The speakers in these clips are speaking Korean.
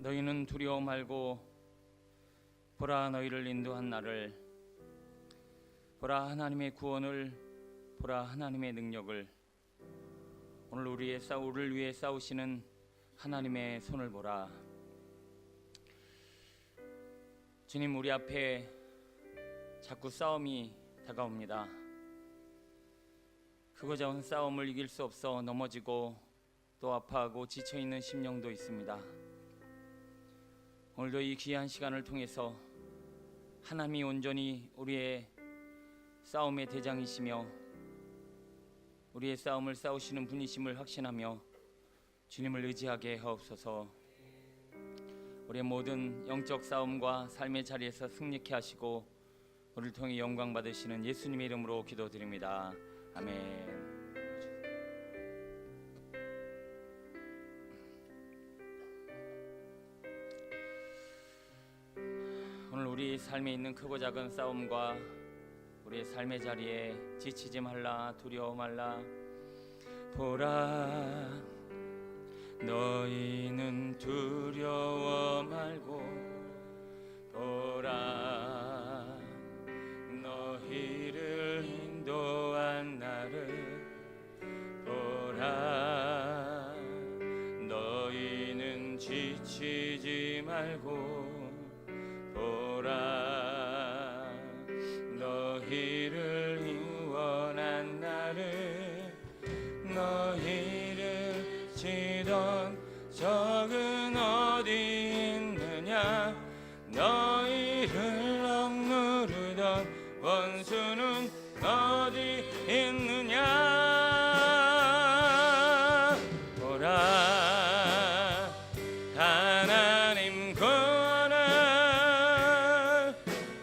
너희는 두려워 말고 보라, 너희를 인도한 나를. 보라, 하나님의 구원을. 보라, 하나님의 능력을. 오늘 우리를 위해 싸우시는 하나님의 손을 보라. 주님, 우리 앞에 자꾸 싸움이 다가옵니다. 크고 작은 싸움을 이길 수 없어 넘어지고 또 아파하고 지쳐있는 심령도 있습니다. 오늘도 이 귀한 시간을 통해서 하나님이 온전히 우리의 싸움의 대장이시며 우리의 싸움을 싸우시는 분이심을 확신하며 주님을 의지하게 하옵소서. 우리의 모든 영적 싸움과 삶의 자리에서 승리케 하시고 우리를 통해 영광 받으시는 예수님의 이름으로 기도드립니다. 아멘. 오늘 우리 삶에 있는 크고 작은 싸움과 우리의 삶의 자리에 지치지 말라, 두려워 말라. 보라, 너희는 두려워 말고 보라, 너희를 인도한 나를. 보라, 너희는 지치지 말고 보라, 너희를 구원한 나를. 너희를 치던 적은 어디 있느냐, 너희를 억누르던 원수는 어디 있느냐. 보라, 하나님 구원을.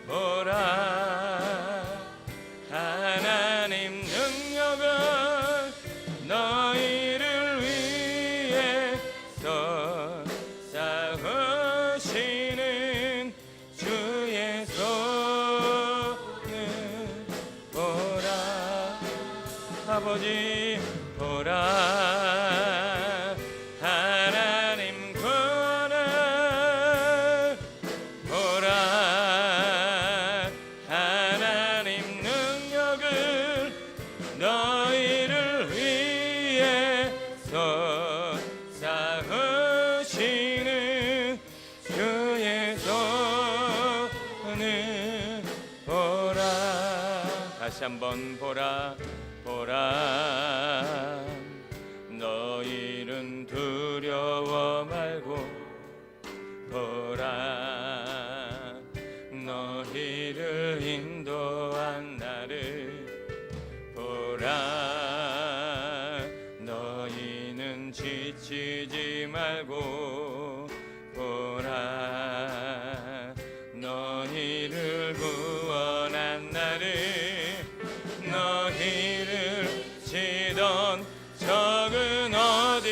보라, 하나님 능력을. 너희를 위해서 싸우시는 주의 손을 보라. 아버지, 보라, 하나님 구원을. 보라, 하나님 능력을. 너희를 위해서 싸우시는 주의 손을 보라. 다시 한번 보라. 보라, 너희는 두려워 말고 보라, 너희를 인도한 나를. 보라, 너희는 지치지 말고 보라, 너희를 구원한 나를. 너희를 치던 적은 어디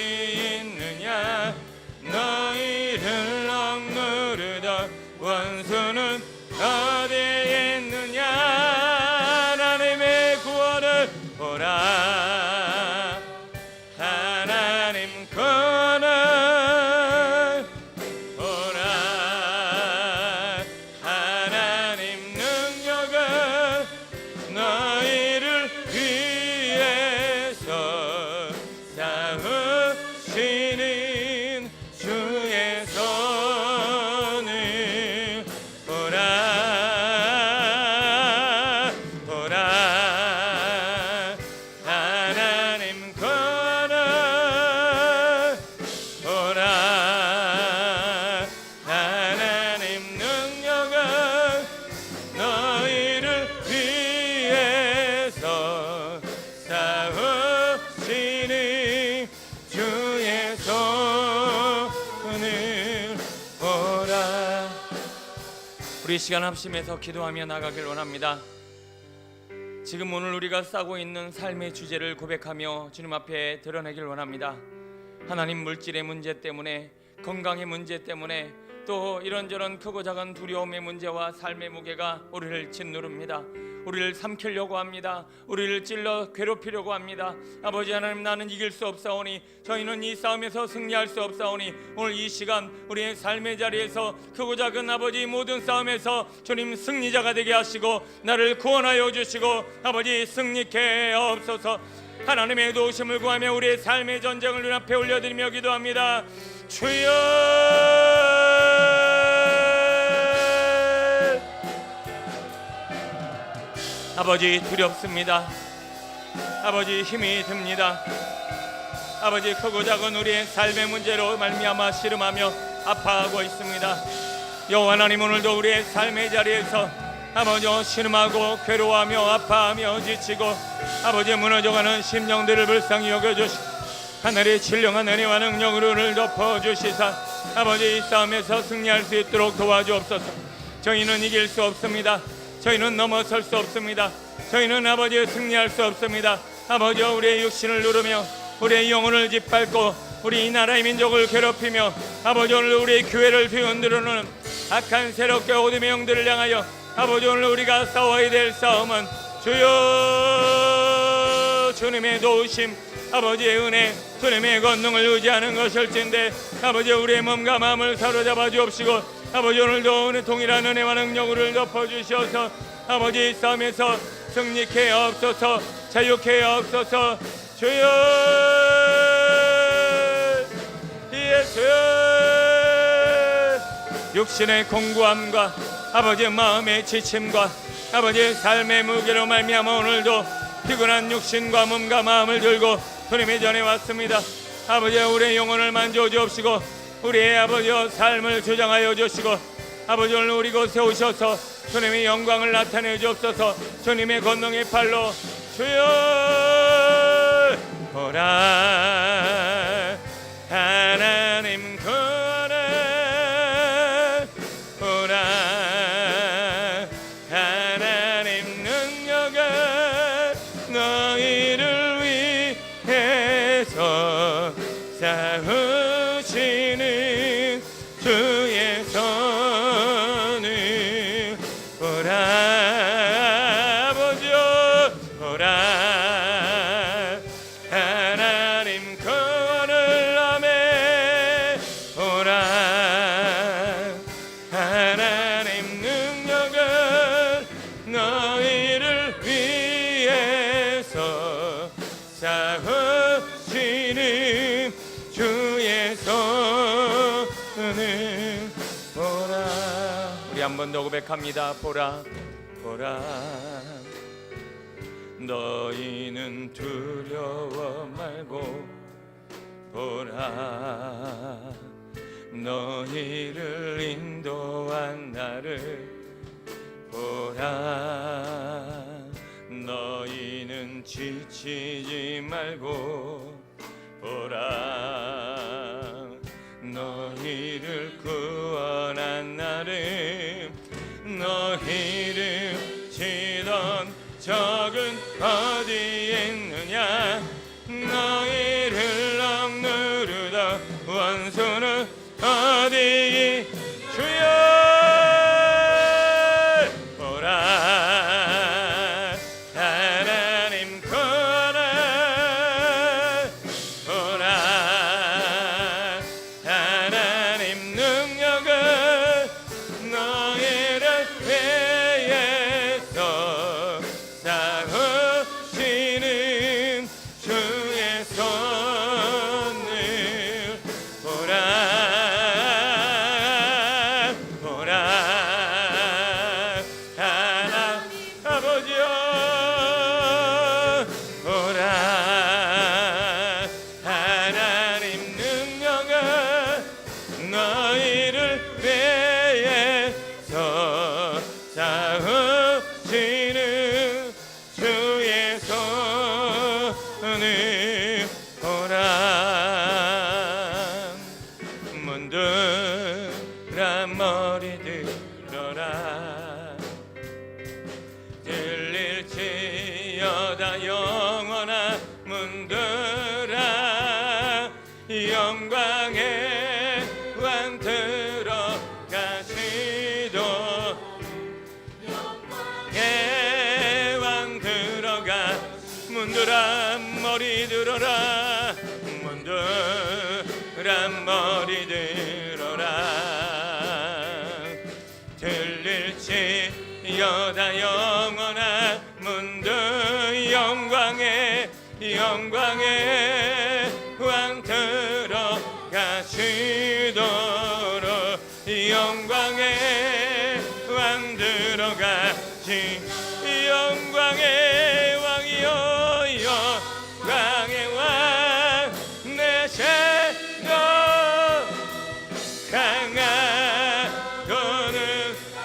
있느냐, 너희를 억누르던 원수는 어디 있느냐. 하나님의 구원을 보라, 하나님 구원을. 보라, 하나님 능력을. 너희를 위해서 싸우시는 주의 손을 보라. 보라, 하나님 구원을. 보라, 하나님 능력을. 너희를 위해서 싸우시는 주의 손을 보라. 우리 시간 합심해서 기도하며 나가길 원합니다. 지금 오늘 우리가 싸고 있는 삶의 주제를 고백하며 주님 앞에 드러내길 원합니다. 하나님, 물질의 문제 때문에, 건강의 문제 때문에, 또 이런저런 크고 작은 두려움의 문제와 삶의 무게가 우리를 짓누릅니다. 우리를 삼키려고 합니다. 우리를 찔러 괴롭히려고 합니다. 아버지 하나님, 나는 이길 수 없사오니, 저희는 이 싸움에서 승리할 수 없사오니, 오늘 이 시간 우리의 삶의 자리에서 크고 작은 아버지 모든 싸움에서 주님 승리자가 되게 하시고 나를 구원하여 주시고 아버지 승리케 하옵소서. 하나님의 도우심을 구하며 우리의 삶의 전쟁을 눈앞에 올려드리며 기도합니다. 주여, 아버지 두렵습니다. 아버지 힘이 듭니다. 아버지 크고 작은 우리의 삶의 문제로 말미암아 씨름하며 아파하고 있습니다. 여호와 하나님, 오늘도 우리의 삶의 자리에서 아버지 신음하고 괴로워하며 아파하며 지치고 아버지 무너져가는 심령들을 불쌍히 여겨주시고 하늘의 신령한 은혜와 능력으로 를 덮어주시사 아버지 이 싸움에서 승리할 수 있도록 도와주옵소서. 저희는 이길 수 없습니다. 저희는 넘어설 수 없습니다. 저희는 아버지 승리할 수 없습니다. 아버지 우리의 육신을 누르며 우리의 영혼을 짓밟고 우리 이 나라의 민족을 괴롭히며 아버지 오늘 우리의 교회를 뒤흔들어놓은 악한 세력과 어둠의 영들을 향하여 아버지 오늘 우리가 싸워야 될 싸움은 주여 주님의 도우심, 아버지의 은혜, 주님의 권능을 의지하는 것일진데 아버지 우리의 몸과 마음을 사로잡아 주옵시고 아버지 오늘도 오늘 동일한 은혜와 능력을 덮어주셔서 아버지 이 싸움에서 승리케 하옵소서. 자유케 하옵소서. 주여 예수여, 육신의 공고함과 아버지 마음의 지침과 아버지 삶의 무게로 말미암아 오늘도 피곤한 육신과 몸과 마음을 들고 주님의 전에 왔습니다. 아버지 우리의 영혼을 만져 주옵시고 우리의 아버지 삶을 주장하여 주시고 아버지 오늘 우리 곳에 오셔서 주님의 영광을 나타내 주옵소서. 주님의 권능의 팔로 주여 보라 하나님 구원하 보라 하나님 능력을 너희를 위해서 싸우시는 주의 손을 보라 아버지여 보라 하나님 구원을 하매 보라 하나님 능력을 너희를 위해서 싸우시는 주의 손을 보라. 우리 한 번 더 고백합니다. 보라 보라 너희는 두려워 말고 보라 너희를 인도한 나를 보라 너희는 지치지 말고 보라 너희를 구원한 나를 너희를 치던 적은 어디에 있느냐 너희를 억누르던 원수는 어디 주여 보라 하나님 구원하 보라 하나님 능력을 너희를 위해서 싸우시는 주의 손을 보라 보라 하나 아버지여 보라 하나님 능력을 너희를 위해서 싸우시는 주의 손을 보라 문드라 머리 들어라 들릴지어다 영원한 문드라 영광의 왕 들어가시도 예 문드란 머리 들어라 문드란 머리 들어라 들릴지어다 영원한 문드 영광의 왕 들어가시도록 영광의 왕 들어가시 영광의 왕이여 영광의 왕 내 생각 강하고는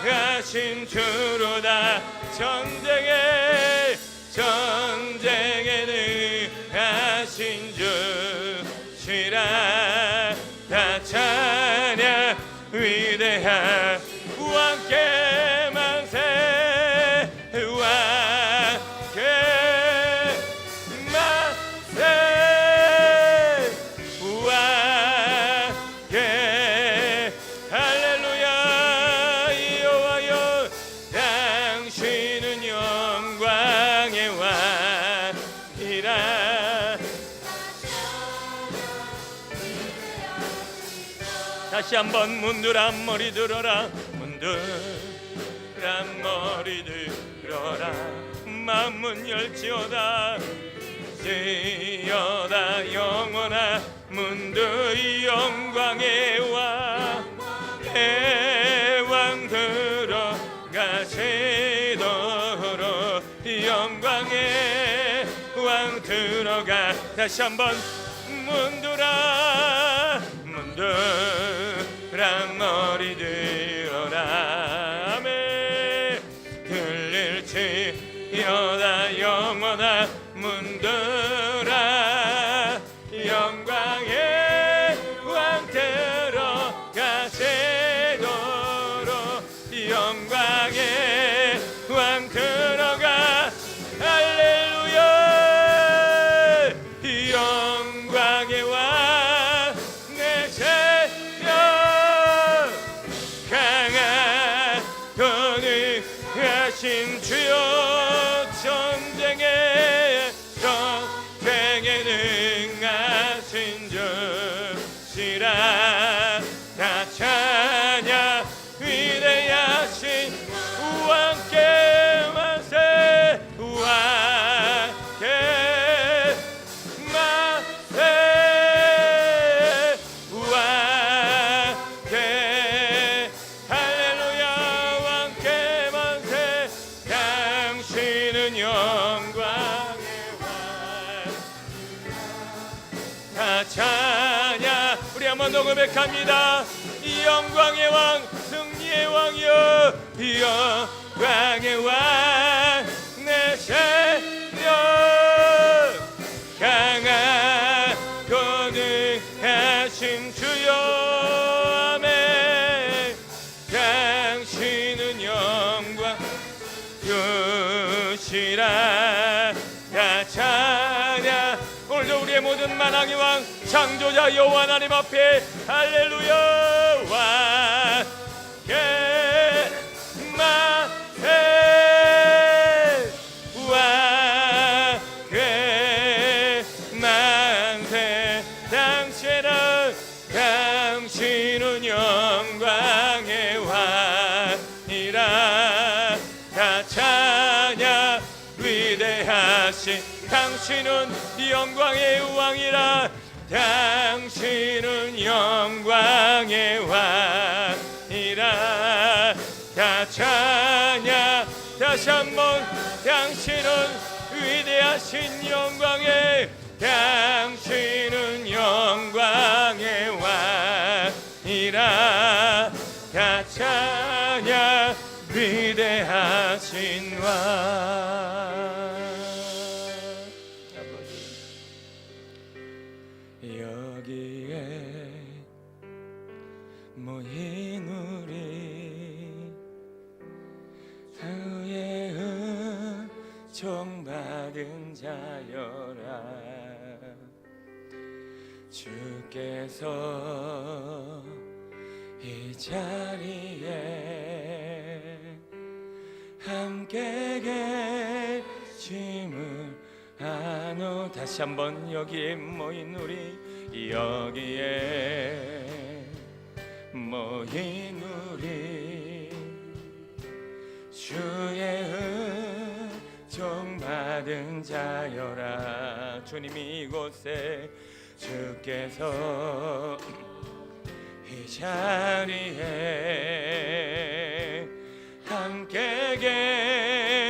하신 주로다 전쟁에 능하신 주시라 다 찬양 위대한 왕께 만세 왕께 만세 왕께 할렐루야 여호와여 당신은 영광의 왕이라 다시 한번 문드란 머리 들어라 문드란 머리 들어라 마음은 열지어다 지어다 영원한 문드 영광의 왕 들어가시도록 영광의 왕 들어가 다시 한번 문드란 머리 들어라 아멘 들릴지어다 영원한 문드라 영광의 왕 들어가시도록 영광의 왕 들어가 할렐루야 영광의 왕 내 생명 강하고 능하신 주여 전쟁에 능하신 주시라 다 찬양 위대하신 왕께 만세 왕께 만세 왕께 할렐루야 왕께 만세 당신은 영광의 왕 다 찬양 우리 한번 더 고백합니다 이 영광의 왕 승리의 왕이여 영광의 왕 내 생명 강하고 능하신 주여 아멘 당신은 영광 주시라 다 찬양 오늘도 우리의 모든 만왕의 왕 창조자 여호와 하나님 앞에 할렐루야 왕께 만세 왕께 만세 당신은 영광의 왕이라 다 찬양 위대하신 당신은 영광의 왕이라 당신은 영광의 왕이라 다 찬양 다시 한번 당신은 위대하신 영광의 당신은 영광의 왕이라 다 찬양 위대하신 왕 여기에 모인 우리 그의 은총받은 자여라 주께서 이 자리에 함께 계심을 다시 한번 여기에 모인 우리, 여기에 모인 우리, 주의 은총 받은 자여라. 주님이 이곳에, 주께서 이 자리에 함께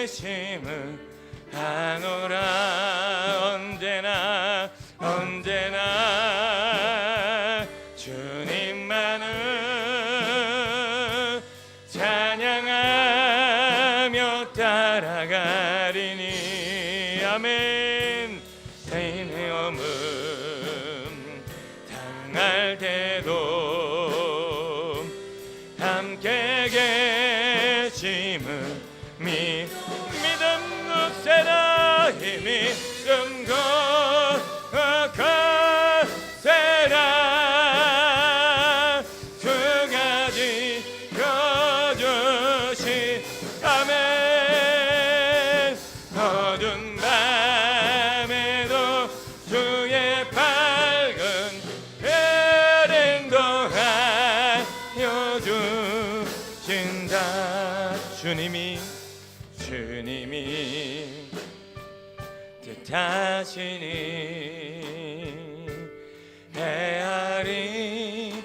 계심을 아노라. 언제나 언제나 주님만을 찬양하며 따라가리니. 아멘. 대인의 엄음 당할 때도 함께 계심을 믿음 굳세라. 힘이 숨고 세라. 두 가지 펴주시. 아멘. 어두운 밤에도 주의 밝은 별행도 하여 주신다. 주님이 뜻하시니 헤아리기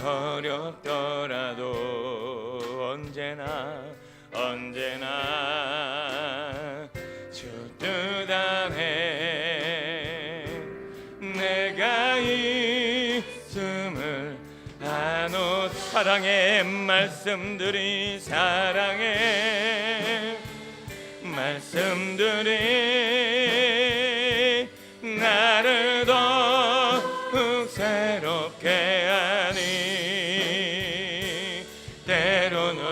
어렵더라도 언제나 주 뜻 안에 내가 있음을 아노. 사랑의 말씀들이, 사랑의 말씀들이 나를 더욱 새롭게 하니. 때로는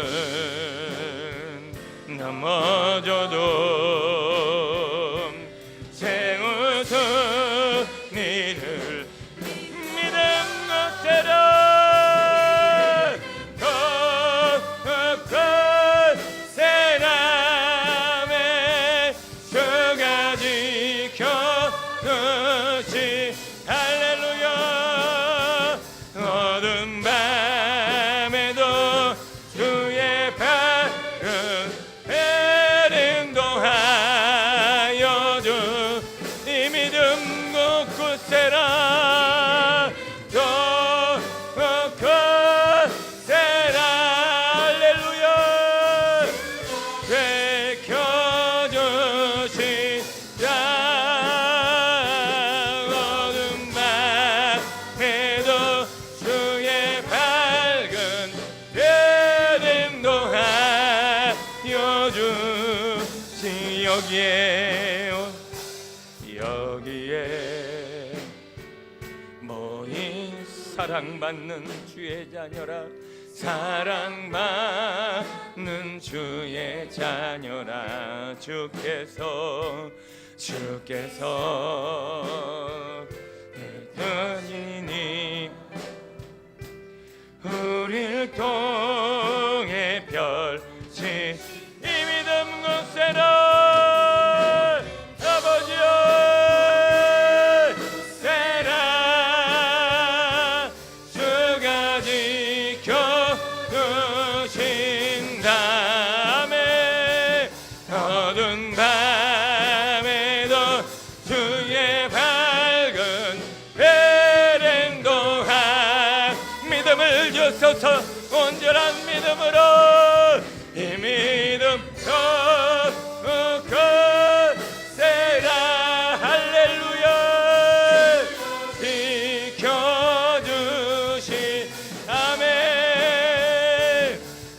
넘어져도 세우던 이를 믿음 얻으라. 할렐루야. 어두운 밤에도 주의 밝은 배림도 하여 주. 이 믿음 굳세라. 굳세라. 할렐루야. 되켜주시라. 여기에 모인 사랑받는 주의 자녀라. 사랑받는 주의 자녀라. 주께서 대전이니 우릴 통해 펼친 이 믿음 굳세라. 어두운 밤에도 주의 밝은 배랭도 하. 믿음을 주소서. 온전한 믿음으로 이 믿음 굳세라. 할렐루야. 지켜주시. 아멘.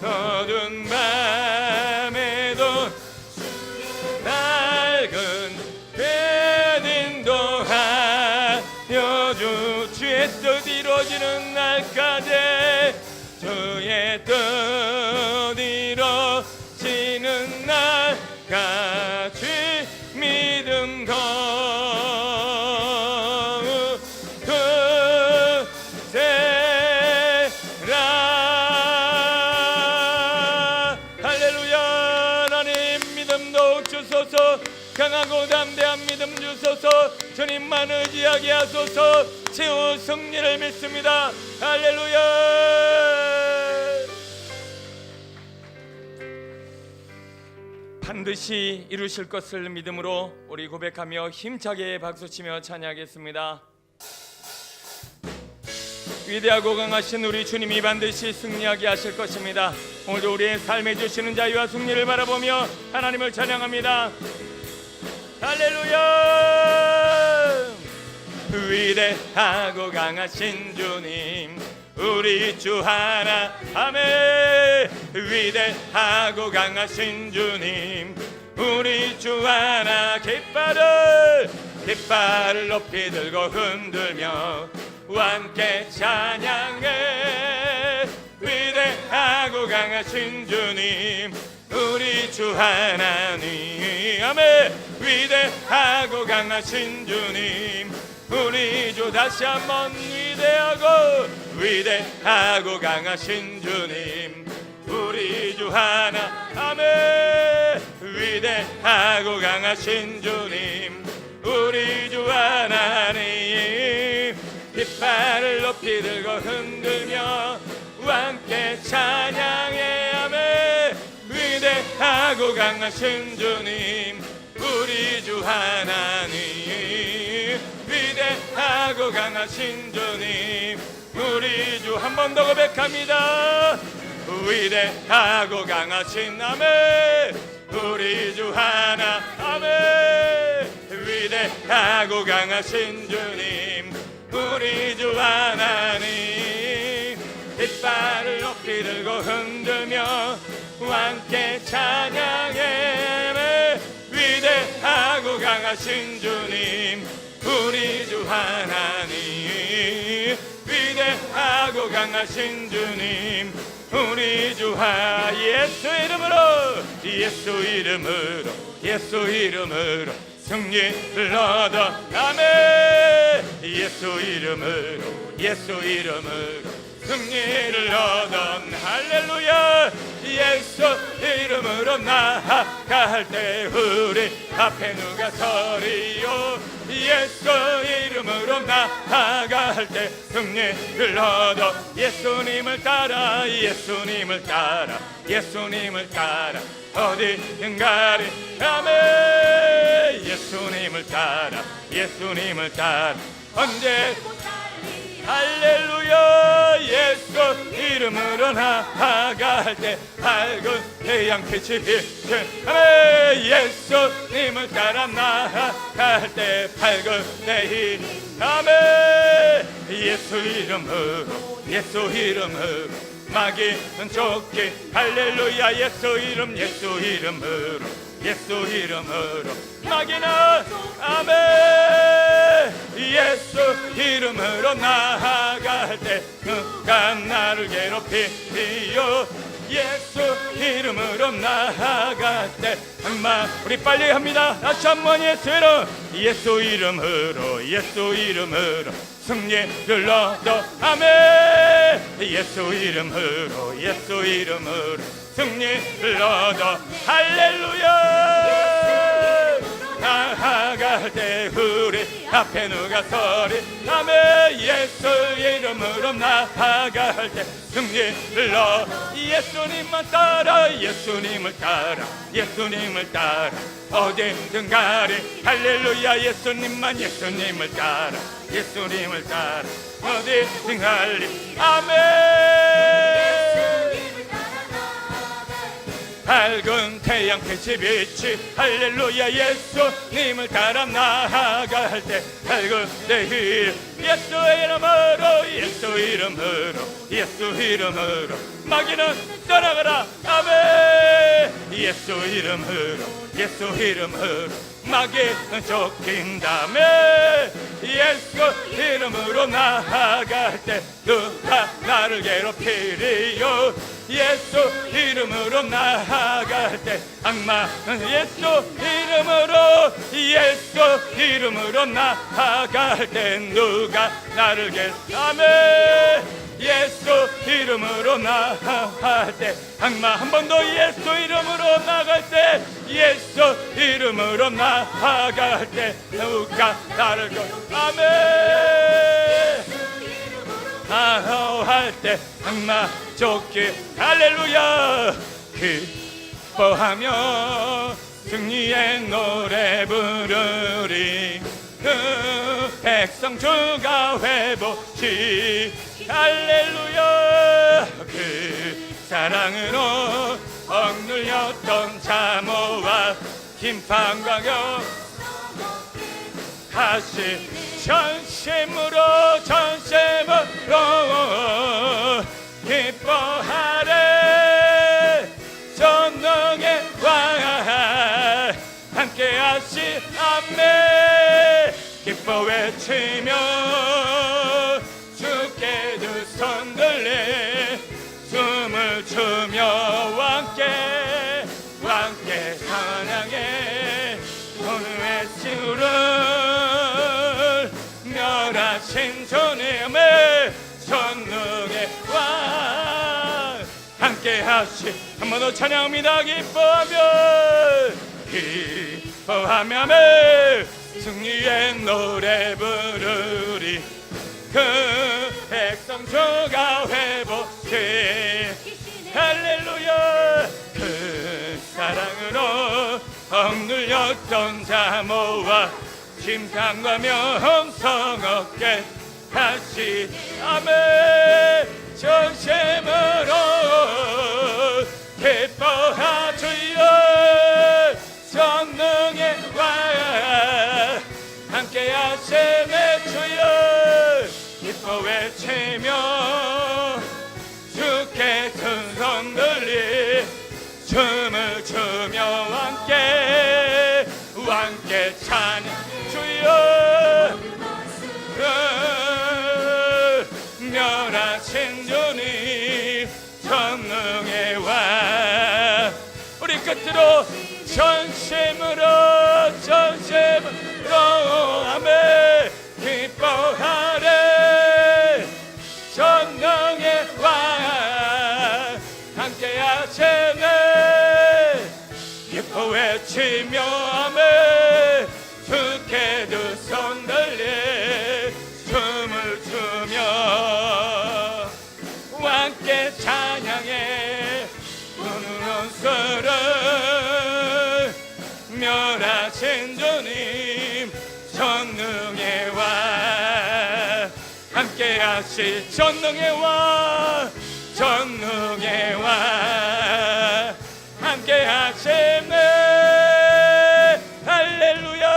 어두운 밤에도 밝은 배님도 하여 주. 주의 뜻 이루어지는 날까지, 주의 뜻 이루어지는 날까지 믿음 굳세라. 할렐루야. 하나님 믿음 더욱 주소서. 강하고 담대한 믿음 하소서. 주님만 의지하게 하소서. 최후 승리를 믿습니다. 할렐루야. 반드시 이루실 것을 믿음으로 우리 고백하며 힘차게 박수치며 찬양하겠습니다. 위대하고 강하신 우리 주님이 반드시 승리하게 하실 것입니다. 오늘도 우리의 삶에 주시는 자유와 승리를 바라보며 하나님을 찬양합니다. 할렐루야. 위대하고 강하신 주님 우리 주 하나 아멘. 위대하고 강하신 주님 우리 주 하나 깃발을 높이 들고 흔들며 함께 찬양해. 위대하고 강하신 주님 우리 주 하나님 아멘. 위대하고 강하신 주님 우리 주 다시 한번 위대하고 강하신 주님 우리 주 하나 아멘. 위대하고 강하신 주님 우리 주 하나님 깃발을 높이 들고 흔들며 함께 찬양해 아멘. 위대하고 강하신 주님 우리 주 하나님 위대하고 강하신 주님 우리 주 한 번 더 고백합니다. 위대하고 강하신 아멘. 우리 주 하나 아멘. 위대하고 강하신 주님 우리 주 하나님 깃발을 높이 들고 흔들며 함께 찬양해. 위대하고 강하신 주님 우리 주 하나님 위대하고 강하신 주님 우리 주 하나 예수 이름으로 승리를 얻어 아멘. 예수 이름으로 승리를 얻어 할렐루야. 예수 이름으로 나아갈 때 우리 앞에 누가 서리요. 예수 이름으로 나아갈 때 승리를 얻어 예수님을 따라 어디든 가리 아멘. 예수님을 따라 언제 할렐루야. 예수 이름으로 나아갈 때 밝은 태양빛이 비친 아멘. 예수님을 따라 나아갈 때 밝은 내일 아멘. 예수 이름으로 마귀는 쫓기 할렐루야. 예수 이름으로 마귀는 아멘. 예수 이름으로 나아갈 때 누가 나를 괴롭히리요. 예수 이름으로 나아갈 때 엄마 우리 빨리 합니다. 다시 한번 예수 이름으로 승리를 얻어 아멘. 예수 이름으로 승리를 얻어 할렐루야. 나아갈 때 우리 앞에 누가 서리 아멘. 예수 이름으로 나아갈 때 승리를 얻어 예수님을 따라 어디든 가리 할렐루야. 예수님을 따라 어디든 가리 아멘. 밝은 태양빛이 빛이 할렐루야. 예수님을 따라 나아갈 때 밝은 내일 예수 이름으로 마귀는 떠나가라 아멘. 예수 이름으로 마귀는 쫓긴다며. 예수 이름으로 나아갈 때 누가 나를 괴롭히리요. 예수 이름으로 나아갈 때 악마는 예수 이름으로 나아갈 때 누가 나를 아멘. 예수 이름으로 나갈 때 악마 한 번 더 예수 이름으로 나갈 때 예수 이름으로 나갈 때 누가 나를 아멘 할 때 악마 쫓기 할렐루야 기뻐하며 승리의 노래 부르리 그 백성 주가 회복시 할렐루야 그 사랑으로 억눌렸던 자모와 김판광역 다시 전심으로 기뻐하래 전능의 왕 함께하시 아멘 기뻐 외치며 주께 두 손 들리 춤을 추며 왕께 사랑해 오늘의 주를 멸하신 주님의 전능의 왕 함께하시 한 번 더 찬양합니다 기뻐하며 승리의 노래 부르리 그 백성 주가 회복해 할렐루야 그 사랑으로 억눌렸던 자모와 심장과 명성 얻게 다시 아멘 전심으로 기뻐하주여 전능의 왕 함께 하심의 주여 기뻐 외치며 주께 큰 손 들리 춤을 추며 왕께 찬양 주여 멸하신 주님 전능의 왕 우리 끝으로 전심으로 아멘 기뻐하래 전능의 왕 함께 하시네 기뻐 외치며 아멘 주께 두 손 들리 춤을 추며 왕께 찬양해 우는 소를 멸하신 주님 전능의 왕 함께하시 전능의 왕 함께하시네 할렐루야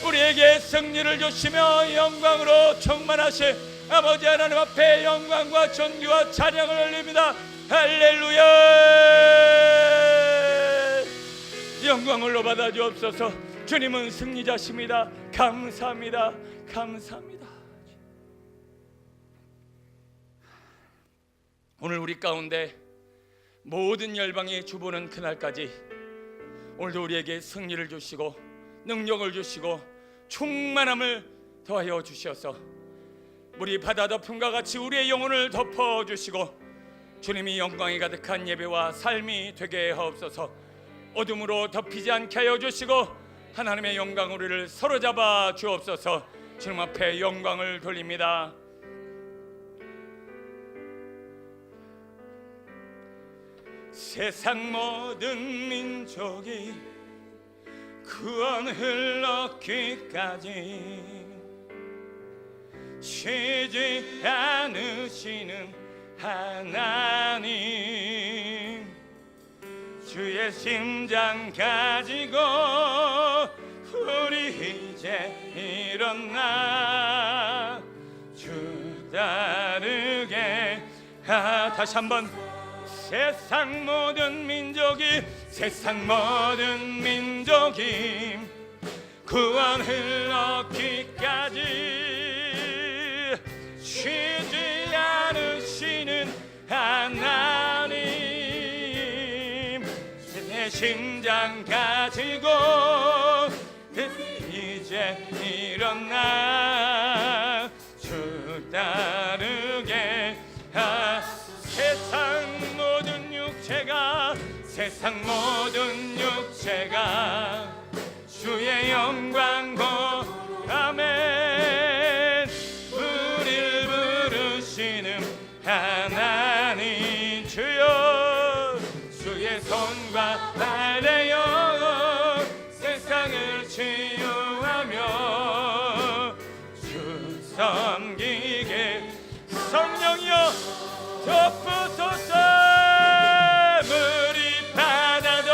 우리에게 승리를 주시며 영광으로 충만하신 아버지 하나님 앞에 영광과 존귀와 찬양을 올립니다 할렐루야 영광을 받아 주옵소서 주님은 승리자십니다 감사합니다 오늘 우리 가운데 모든 열방이 주보는 그날까지 오늘도 우리에게 승리를 주시고 능력을 주시고 충만함을 더하여 주셔서 물이 바다 덮음과 같이 우리의 영혼을 덮어주시고 주님이 영광이 가득한 예배와 삶이 되게 하옵소서 어둠으로 덮이지 않게 하여 주시고 하나님의 영광 우리를 사로잡아 주옵소서 주님 앞에 영광을 돌립니다 세상 모든 민족이 구원을 얻기까지 쉬지 않으시는 하나님 주의 심장 가지고 우리 이제 일어나 주 따르게 다시 한번 세상 모든 민족이 구원을 얻기까지 쉬지 않으시는 하나님 내 심장 가지고 이제 일어나 주 따르게 세상 모든 육체가 주의 영광 아멘. 우릴 부르시는 하나님 주여, 주의 손과 발 내어 세상을 치유하며 주 섬기게 성령이여 덮으소서. 물이 바다도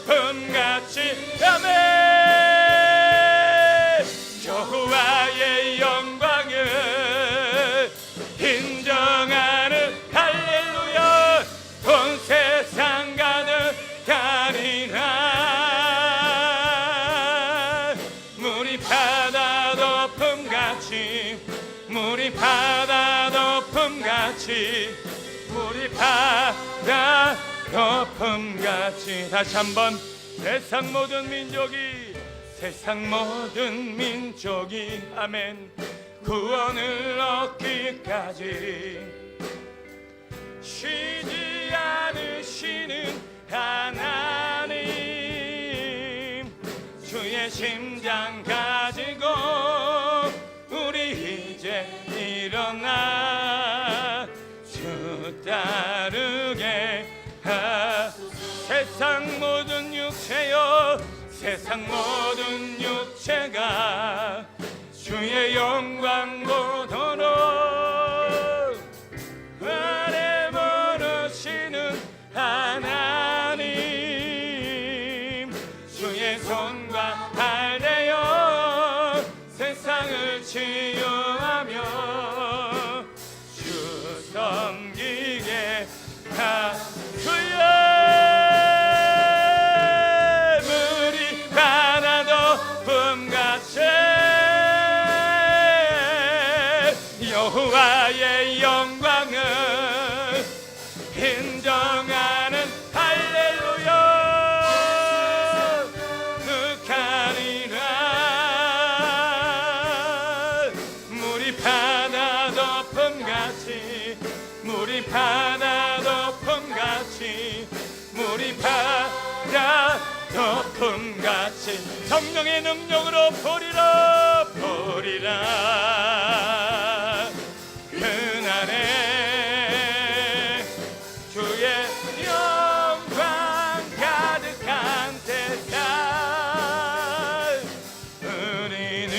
흠같이 아멘. 여호와의 영광을 인정하는 할렐루야. 온 세상 가득하리라. 물이 바다 덮음같이, 물이 바다 덮음같이, 물이 바다 덮음같이. 다시 한번. 세상 모든 민족이, 세상 모든 민족이 아멘 구원을 얻기까지 쉬지 않으시는 하나님, 주의 심장 가지고 우리 이제 일어나 주 따르게 세상 모든 육체여, 세상 모든 육체가 주의 영광 보도록 은혜 모르시는 하나님, 주의 손과 발 내어 세상을 치유하며 주 섬기게 하소서. 여호와의 영광을 인정하는 할렐루야. 득하리라. 물이 바다 덮음같이, 물이 바다 덮음같이, 물이 바다 덮음같이 성령의 능력으로 보리라 보리라. 그날에 주의 영광 가득한 세상 우리는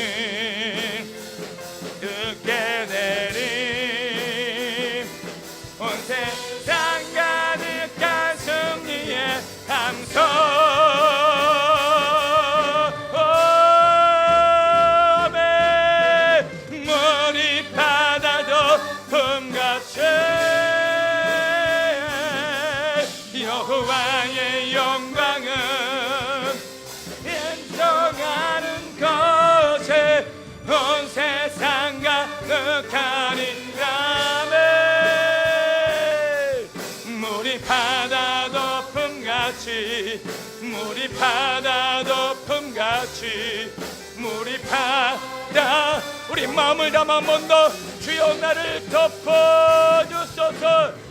듣게 되리. 온 세상 가득한 승리의 함성. 여호와의 영광은 인정하는 것에 온 세상 가득하리라. 물이 바다 덮음같이, 물이 바다 덮음같이, 물이 바다. 우리 마음을 담아 먼저 주여 나를 덮어주소서.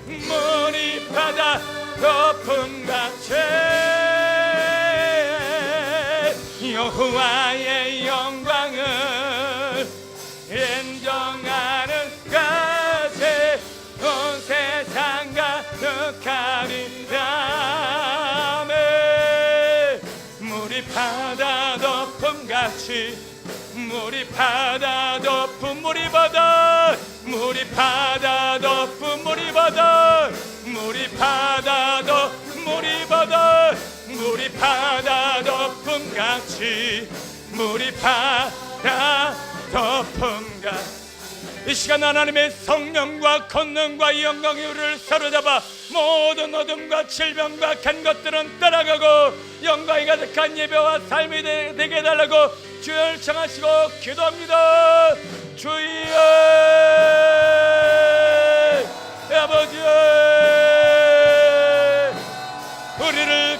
물이 바다 덮음같이 여호와의 영광을 인정하는 것에 온 세상 가득하리라. 물이 바다 덮음같이, 물이 바다 덮음, 물이 바다, 물이 바다 덮음, 물이 바다, 물이 바다 덮음, 물이 바다, 물이 바다 덮음같이, 물이 바다 덮음같이. 이 시간 하나님의 성령과 권능과 영광이 우리를 사로잡아 모든 어둠과 질병과 간 것들은 떠나가고 영광이 가득한 예배와 삶이 되게 해달라고 주여 청하시고 기도합니다. 주여 아버지 우리를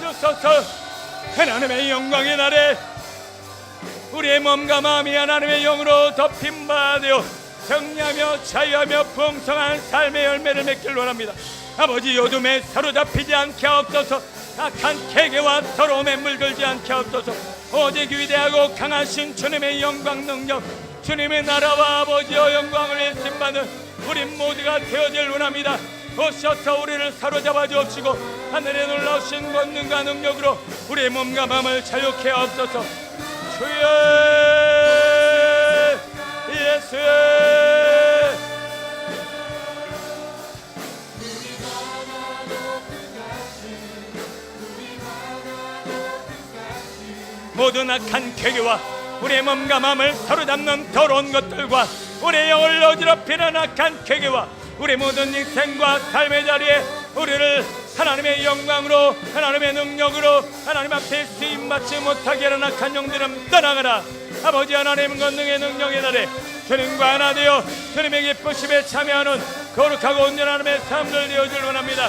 덮어주소서. 하나님의 영광의 날에 우리의 몸과 마음이 하나님의 영으로 덮임받아 승리하며 자유하며 풍성한 삶의 열매를 맺길 원합니다. 아버지, 어둠에 사로잡히지 않게 하옵소서. 악한 계계와 더러움에 물들지 않게 하옵소서. 오직 위대하고 강하신 주님의 영광 능력, 주님의 나라와 아버지의 영광을 일심받는 우리 모두가 되어질 원합니다. 오셔서 우리를 사로잡아 주옵시고 하늘의 놀라우신 권능과 능력으로 우리의 몸과 마음을 자유케 하옵소서. 주여 예수. 모든 악한 계계와 우리의 몸과 마음을 사로잡는 더러운 것들과 우리의 영을 어지럽히는 악한 계계와 우리 모든 인생과 삶의 자리에 우리를 하나님의 영광으로, 하나님의 능력으로 하나님 앞에 쓰임받지 못하게 하는 악한 영들은 떠나가라. 아버지 하나님 권능의 능력의 날에 주님과 하나 되어 주님의 기쁘심에 참여하는 거룩하고 온전한 하나님의 삶을 되어줄 원합니다.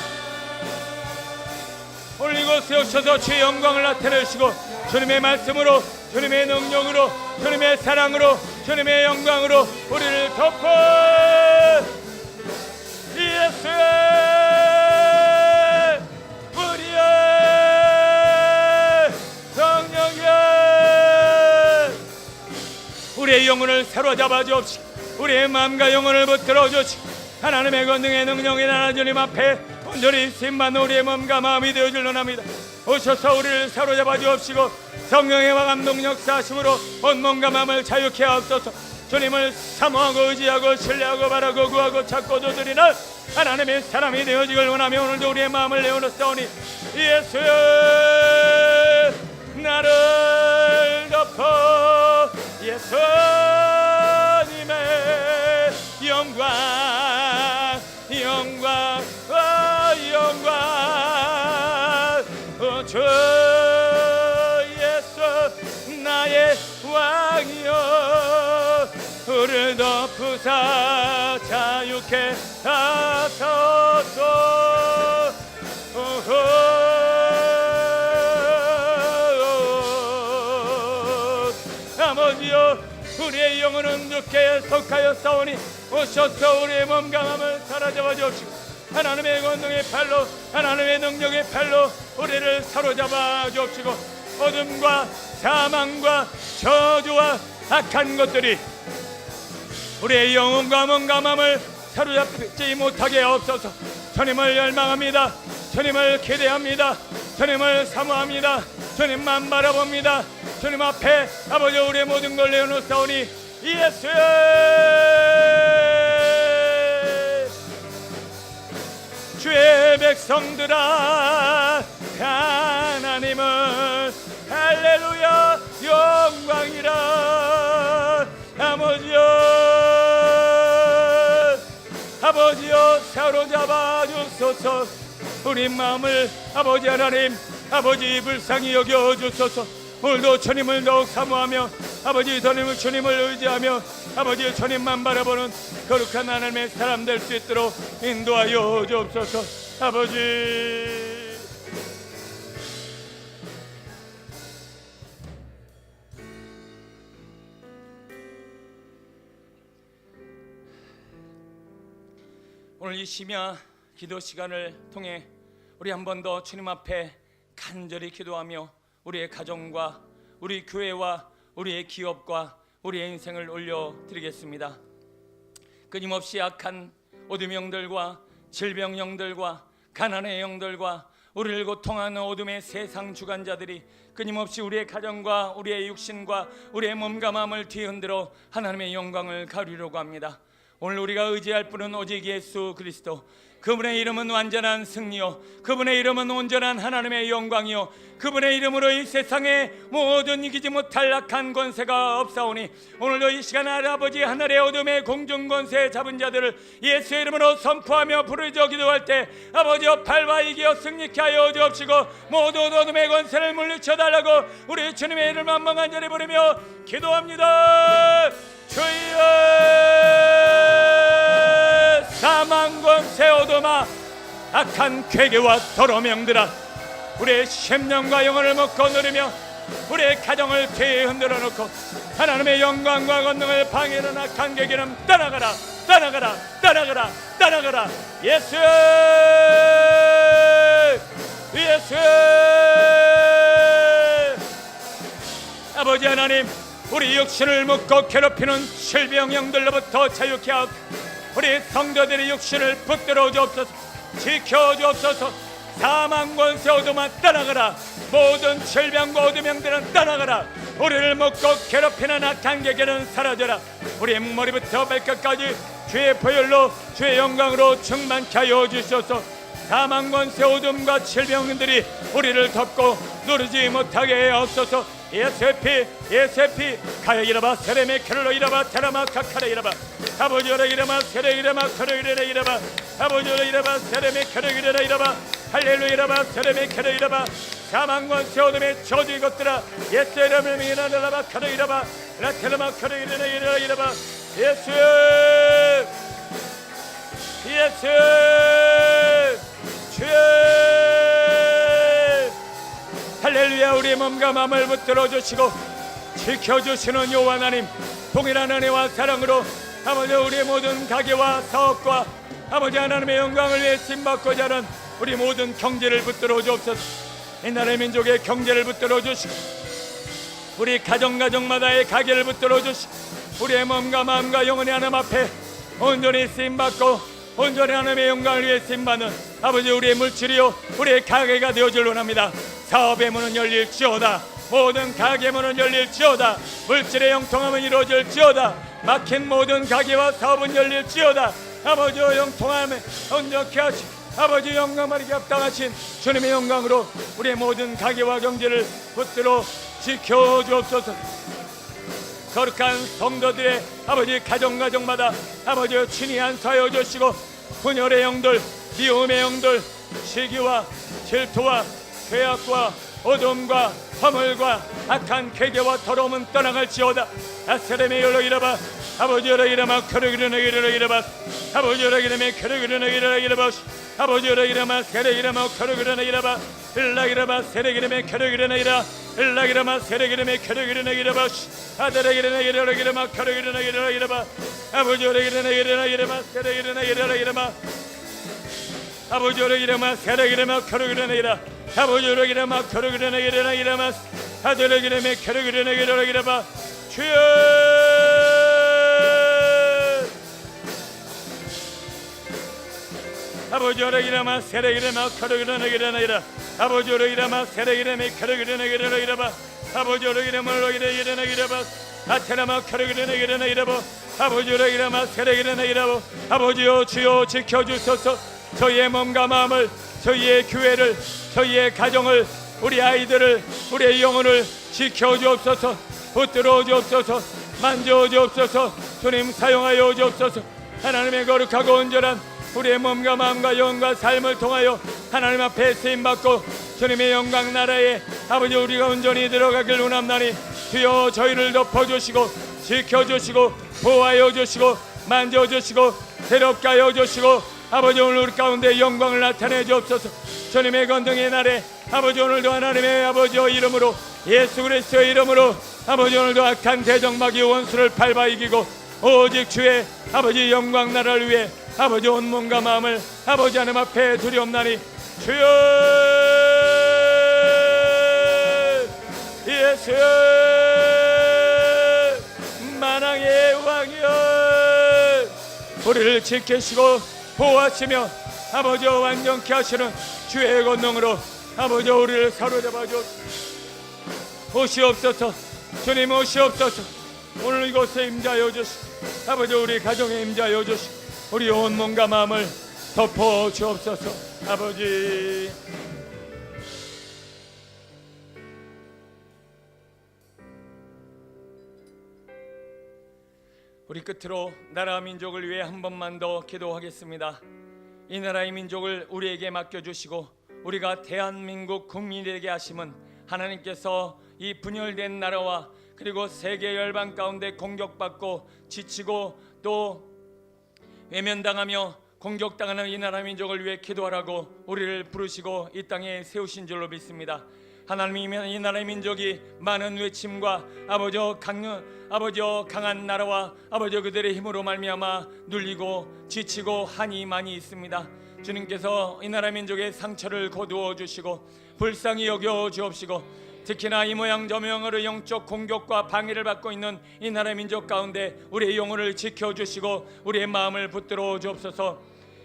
오늘 이곳에 오셔서 주의 영광을 나타내시고 주님의 말씀으로, 주님의 능력으로, 주님의 사랑으로, 주님의 영광으로 우리를 덮어 예수의 우리의 성령의 우리의 영혼을 사로잡아 주옵시고 우리의 마음과 영혼을 붙들어 주시고 하나님의 권능의 능력이 나라 주님 앞에 온전히 쓰임받는 우리의 몸과 마음이 되어줄 원합니다. 오셔서 우리를 사로잡아 주옵시고 성령의 감동 역사하심으로 온 몸과 마음을 자유케 하옵소서. 주님을 사모하고 의지하고 신뢰하고 바라고 구하고 찾고 두드리는 하나님의 사람이 되어지길 원하며 오늘도 우리의 마음을 내어놓사오니 예수여 나를 덮어 예수님의 영광 영광 영광 주 예수 나의 왕이여 우리를 덮으사 자유케 하소서. 아버지여 우리의 영혼은 주께 속하여 싸우니 오셔서 우리의 몸과 마음을 사로잡아 주옵시고 하나님의 권능의 팔로 하나님의 능력의 팔로 우리를 사로잡아 주옵시고 어둠과 사망과 저주와 악한 것들이 우리의 영혼과 몸과 마음을 사로잡지 못하게 하옵소서. 주님을 열망합니다. 주님을 기대합니다. 주님을 사모합니다. 주님만 바라봅니다. 주님 앞에 아버지 우리의 모든 걸 내어놓사오니 예수의 주의 백성들아 하나님은 할렐루야 영광이라. 아버지여 사로잡아 주소서. 우리 마음을 아버지 하나님 아버지 불쌍히 여겨 주소서. 오늘도 주님을 더욱 사모하며 아버지 주님을 의지하며 아버지 주님만 바라보는 거룩한 하나님의 사람 될 수 있도록 인도하여 주옵소서. 아버지 오늘 이 심야 기도 시간을 통해 우리 한 번 더 주님 앞에 간절히 기도하며 우리의 가정과 우리 교회와 우리의 기업과 우리의 인생을 올려드리겠습니다. 끊임없이 악한 어둠의 영들과 질병 영들과 가난의 영들과 우리를 고통하는 어둠의 세상 주관자들이 끊임없이 우리의 가정과 우리의 육신과 우리의 몸과 마음을 뒤흔들어 하나님의 영광을 가리려고 합니다. 오늘 우리가 의지할 분은 오직 예수 그리스도, 그분의 이름은 완전한 승리요, 그분의 이름은 온전한 하나님의 영광이요, 그분의 이름으로 이 세상에 모든 이기지 못할 악한 권세가 없사오니 오늘도 이 시간 아버지 하늘의 어둠의 공중 권세 잡은 자들을 예수의 이름으로 선포하며 부르짖어 기도할 때 아버지여 팔과 이기어 승리케 하여 주옵시고 모든 어둠의 권세를 물리쳐 달라고 우리 주님의 이름을 한번 간절히 부르며 기도합니다. 주여 사망 권세 어둠아 악한 괴계와 더러운 영들아 우리의 심령과 영혼을 먹고 누리며 우리의 가정을 죄에 흔들어 놓고 하나님의 영광과 권능을 방해하는 악한 계기는 떠나가라, 떠나가라, 떠나가라, 떠나가라. 예수, 예수. 아버지 하나님, 우리 육신을 묶고 괴롭히는 질병형들로부터 자유케 하고 우리 성도들의 육신을 붙들어 주옵소서. 지켜 주옵소서. 사망 권세 어둠아 떠나가라. 모든 질병과 어둠형들은 떠나가라. 우리를 묶고 괴롭히는 악한 계계는 사라져라. 우리의 머리부터 발끝까지 주의 보혈로 주의 영광으로 충만케 하여 주시옵소서. 사망 권세 어둠과 질병들이 우리를 덮고 누르지 못하게 하옵소서. 예수의 피, 예수의 피. 가야 이라바 세레메 캐롤로 이라바 테라마 카카레 이라바 아버지오라 이라마 세레 이라마 카레 이라바 아버지오라 이라바 세레메 캐롤 이라바 할렐루야 이라바 세레메 캐롤 이라바 사망 권세 어둠의 저주 이것들아 예수의 이름을 미나라바 카레 이라바 라테라마 카레 이라바 예수, 예수, 주여. 할렐루야. 우리의 몸과 마음을 붙들어 주시고 지켜주시는 여호와 하나님, 동일한 은혜와 사랑으로 아버지 우리의 모든 가게와 사업과 아버지 하나님의 영광을 위해 쓰임받고자 하는 우리 모든 경제를 붙들어 주옵소서. 이 나라의 민족의 경제를 붙들어 주시고 우리 가정마다의 가게를 붙들어 주시고 우리의 몸과 마음과 영혼의 하나님 앞에 온전히 쓰임받고 온전히 하나님의 영광을 위해 쓰임받는 아버지 우리의 물질이요 우리의 가게가 되어질 원합니다. 사업의 문은 열릴지어다. 모든 가게 문은 열릴지어다. 물질의 형통함은 이루어질지어다. 막힌 모든 가게와 사업은 열릴지어다. 아버지의 형통함에 온전케 하시 아버지 영광받게 합당하신 주님의 영광으로 우리의 모든 가게와 경제를 붙들어 지켜주옵소서. 거룩한 성도들의 아버지 가정마다 아버지 친히 안수하여 주시고 분열의 영들, 미움의 영들, 시기와 질투와 죄악과 어둠과 허물과 악한 괴계와 더러움은 떠나갈지어다. 아세레메 열로 이라바 아버지 열로 이라마 크르기르네 이르러 이라바 아버지 열로 이라메 크르기르네 이르러 이라바 아버지 열로 이라마 세레 이라마 크르기르네 이라바 일라 이라바 세레 이라메 크르기르네 이라 일라 이라마 세레 이라메 크르기르네 이라바 아들의 이르네 이르러 이라마 크르기르네 이르러 이라바 아버지 열로 이르네 이르러 이라마 세레 이르네 이르러 이라마 아버지 열로 이라마 세레 이라마 크르기르네 이라 아버지로 기라마 커르기르네 이르나 이라마 아들로 기라메 커르기르네 이르라 이라바 주여. 아버지로 기라마 세레 기라마 커르기르네 이르나 이라 아버지로 기라마 세레 기라메 커르기르네 이르라 이라바 아버지로 기라마로 이르나 이라바 아테라마 커르기르네 이르나 이라바 아버지로 기라마 세레 기르네 이라바 아버지여 주여 지켜주소서. 저희의 몸과 마음을 저희의 교회를 저희의 가정을 우리 아이들을 우리의 영혼을 지켜주옵소서. 붙들어 주옵소서. 만져 주옵소서. 주님 사용하여 주옵소서. 하나님의 거룩하고 온전한 우리의 몸과 마음과 영혼과 삶을 통하여 하나님 앞에 쓰임받고 주님의 영광 나라에 아버지 우리가 온전히 들어가길 원합나니 주여 저희를 덮어주시고 지켜주시고 보호하여 주시고 만져주시고 새롭게 하여 주시고 아버지 오늘 우리 가운데 영광을 나타내 주옵소서. 주님의 건등의 날에 아버지 오늘도 하나님의 아버지의 이름으로 예수 그리스도의 이름으로 아버지 오늘도 악한 대적마귀 원수를 밟아 이기고 오직 주의 아버지 영광 나라를 위해 아버지 온 몸과 마음을 아버지 하나님 앞에 드리옵나니 주여 예수 만왕의 왕이여 우리를 지키시고 보호하시며 아버지 완전케 하시는 주의 권능으로 아버지 우리를 사로잡아 주옵소서. 주님 오시옵소서. 오늘 이곳에 임자여 주시고 아버지 우리 가정에 임자여 주시고 우리 온 몸과 마음을 덮어 주옵소서. 아버지 우리 끝으로 나라 민족을 위해 한 번만 더 기도하겠습니다. 이 나라의 민족을 우리에게 맡겨주시고 우리가 대한민국 국민이 되게 하심은 하나님께서 이 분열된 나라와 그리고 세계 열방 가운데 공격받고 지치고 또 외면당하며 공격당하는 이 나라 민족을 위해 기도하라고 우리를 부르시고 이 땅에 세우신 줄로 믿습니다. 하나님이면 이 나라의 민족이 많은 외침과 강한 나라와 그들의 힘으로 말미암아 눌리고 지치고 한이 많이 있습니다. 주님께서 이 나라 민족의 상처를 거두어 주시고 불쌍히 여겨 주옵시고, 특히나 이 모양 저 모양으로 영적 공격과 방해를 받고 있는 이 나라 민족 가운데 우리의 영혼을 지켜주시고 우리의 마음을 붙들어 주옵소서.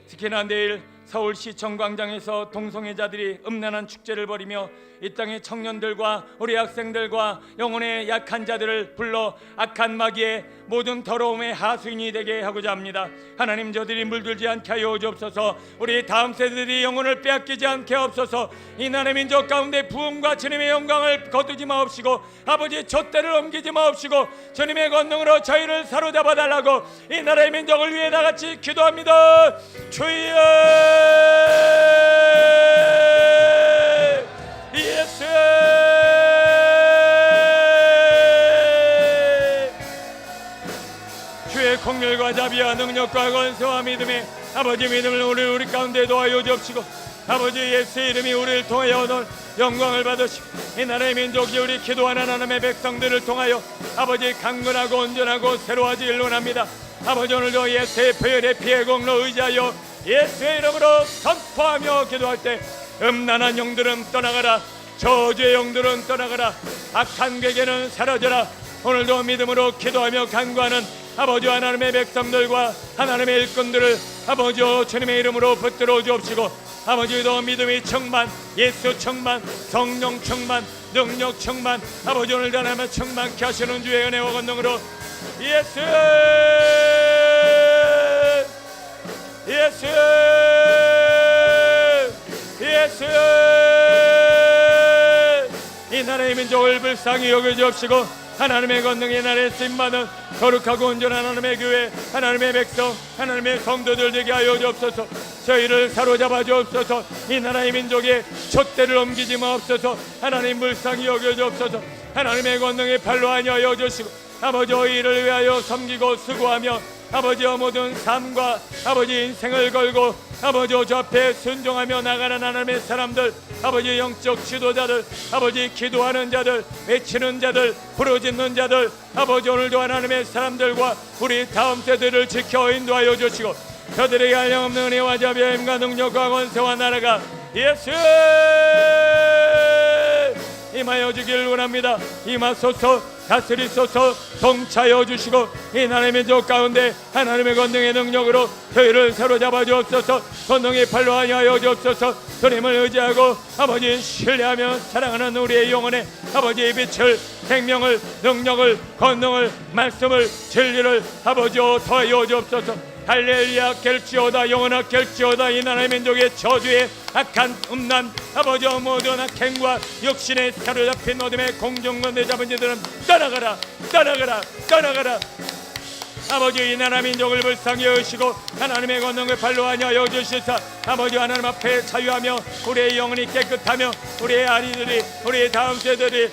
특히나 내일 서울시청 광장에서 동성애자들이 음란한 축제를 벌이며 이 땅의 청년들과 우리 학생들과 영혼의 약한 자들을 불러 악한 마귀의 모든 더러움의 하수인이 되게 하고자 합니다. 하나님, 저들이 물들지 않게 하여 주옵소서. 우리 다음 세대들이 영혼을 빼앗기지 않게 하옵소서. 이 나라의 민족 가운데 부흥과 주님의 영광을 거두지 마옵시고 아버지 촛대를 옮기지 마옵시고 주님의 권능으로 저희를 사로잡아 달라고 이 나라의 민족을 위해 다같이 기도합니다. 주여 예수. 주의 긍휼과 자비와 능력과 권세와 믿음에 아버지 믿음을 우리 가운데 도와여 주옵시고 아버지 예수의 이름이 우리를 통하여 오늘 영광을 받으시고 이 나라의 민족이 우리 기도하는 하나님의 백성들을 통하여 아버지 강건하고 온전하고 새로워지길 원합니다. 아버지, 오늘도 예수의 보혈의 피의 공로 의지하여 예수의 이름으로 선포하며 기도할 때 음란한 영들은 떠나가라, 저주의 영들은 떠나가라, 악한 괴계는 사라져라. 오늘도 믿음으로 기도하며 간구하는 아버지 하나님의 백성들과 하나님의 일꾼들을 아버지 주님의 이름으로 붙들어 주옵시고 아버지도 믿음이 충만, 예수 충만, 성령 충만, 능력 충만, 아버지 오늘도 하나님의 충만케 하시는 주의 은혜와 권능으로 예수 예수 예수 이 나라의 민족을 불쌍히 여겨주옵시고 하나님의 권능의 나라에 쓰임받은 거룩하고 온전한 하나님의 교회, 하나님의 백성, 하나님의 성도들 되게 하여 주옵소서. 저희를 사로잡아 주옵소서. 이 나라의 민족의 촛대를 옮기지 마옵소서. 하나님 불쌍히 여겨 주옵소서. 하나님의 권능의 팔로 하여 주시고 아버지 이를 위하여 섬기고 수고하며 아버지 모든 삶과 아버지 인생을 걸고 아버지 주 앞에 순종하며 나가는 하나님의 사람들, 아버지 영적 지도자들, 아버지 기도하는 자들, 외치는 자들, 부르짖는 자들, 아버지 오늘도 하나님의 사람들과 우리 다음 세대를 지켜 인도하여 주시고 저들에게 한량없는 은혜와 자비와 힘과 능력과 권세와 나라가 예수 임하여 주길 원합니다. 임하소서. 다스리소서. 통치하여 주시고 이 나라의 민족 가운데 하나님의 권능의 능력으로 저희를 사로잡아 주옵소서. 권능의 팔로 하여 주옵소서. 주님을 의지하고 아버지 신뢰하며 사랑하는 우리의 영혼에 아버지의 빛을, 생명을, 능력을, 권능을, 말씀을, 진리를 아버지 더하여 주옵소서. 할렐루야 깰지어다. 영원하 깰지어다. 이 나라의 민족의 저주의 악한 음란 아버지 모든 악행과 육신에 사로잡힌 어둠의 공중권대 잡은 자들은 떠나가라, 떠나가라, 떠나가라. 아버지 이 나라 민족을 불쌍히 여시고 하나님의 권능을 발로 하여 주시사 아버지 하나님 앞에 자유하며 우리의 영혼이 깨끗하며 우리의 아이들이, 우리의 다음 세대들이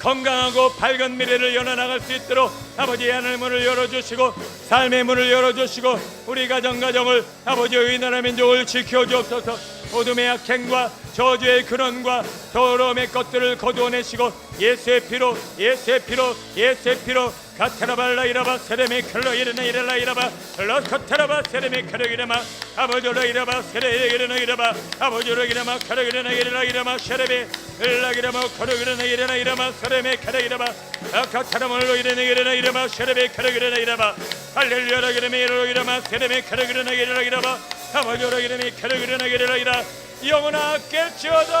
건강하고 밝은 미래를 열어나갈 수 있도록 아버지 하늘의 문을 열어주시고 삶의 문을 열어주시고 우리 가정을 아버지 이 나라 민족을 지켜주옵소서. 어둠의 악행과 저주의 근원과 더러움의 것들을 거두어내시고 예수의 피로, 예수의 피로, 예수의 피로 가테라발라 이라바 세레미 클로 이르나 이라라 이라바 러커테라바 세레미 클로 이라마 아버지로 이라바 세레 이르나 이라바 아버지로 이라마 클로 이르나 이라라 이라마 세레미 일라기라마 클로 이르나 이라나 이라마 세레미 클로 이라바 아카테라몰로 이르나 이라나 이라마 세레미 클로 이르나 이라바 할렐루야 이르미 이라마 세레미 클로 이르나 이라라 이라바 아버지로 이르미 클로 이르나 이라라 이라 영원하 깰지어다.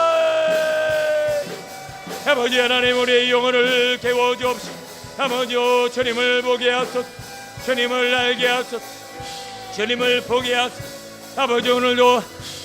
아버지 하나님 우리의 영혼을 깨워주옵시고 아버지 주님을 보게 하소서. 주님을 알게 하소서. 주님을 보게 하소서. 아버지 오늘도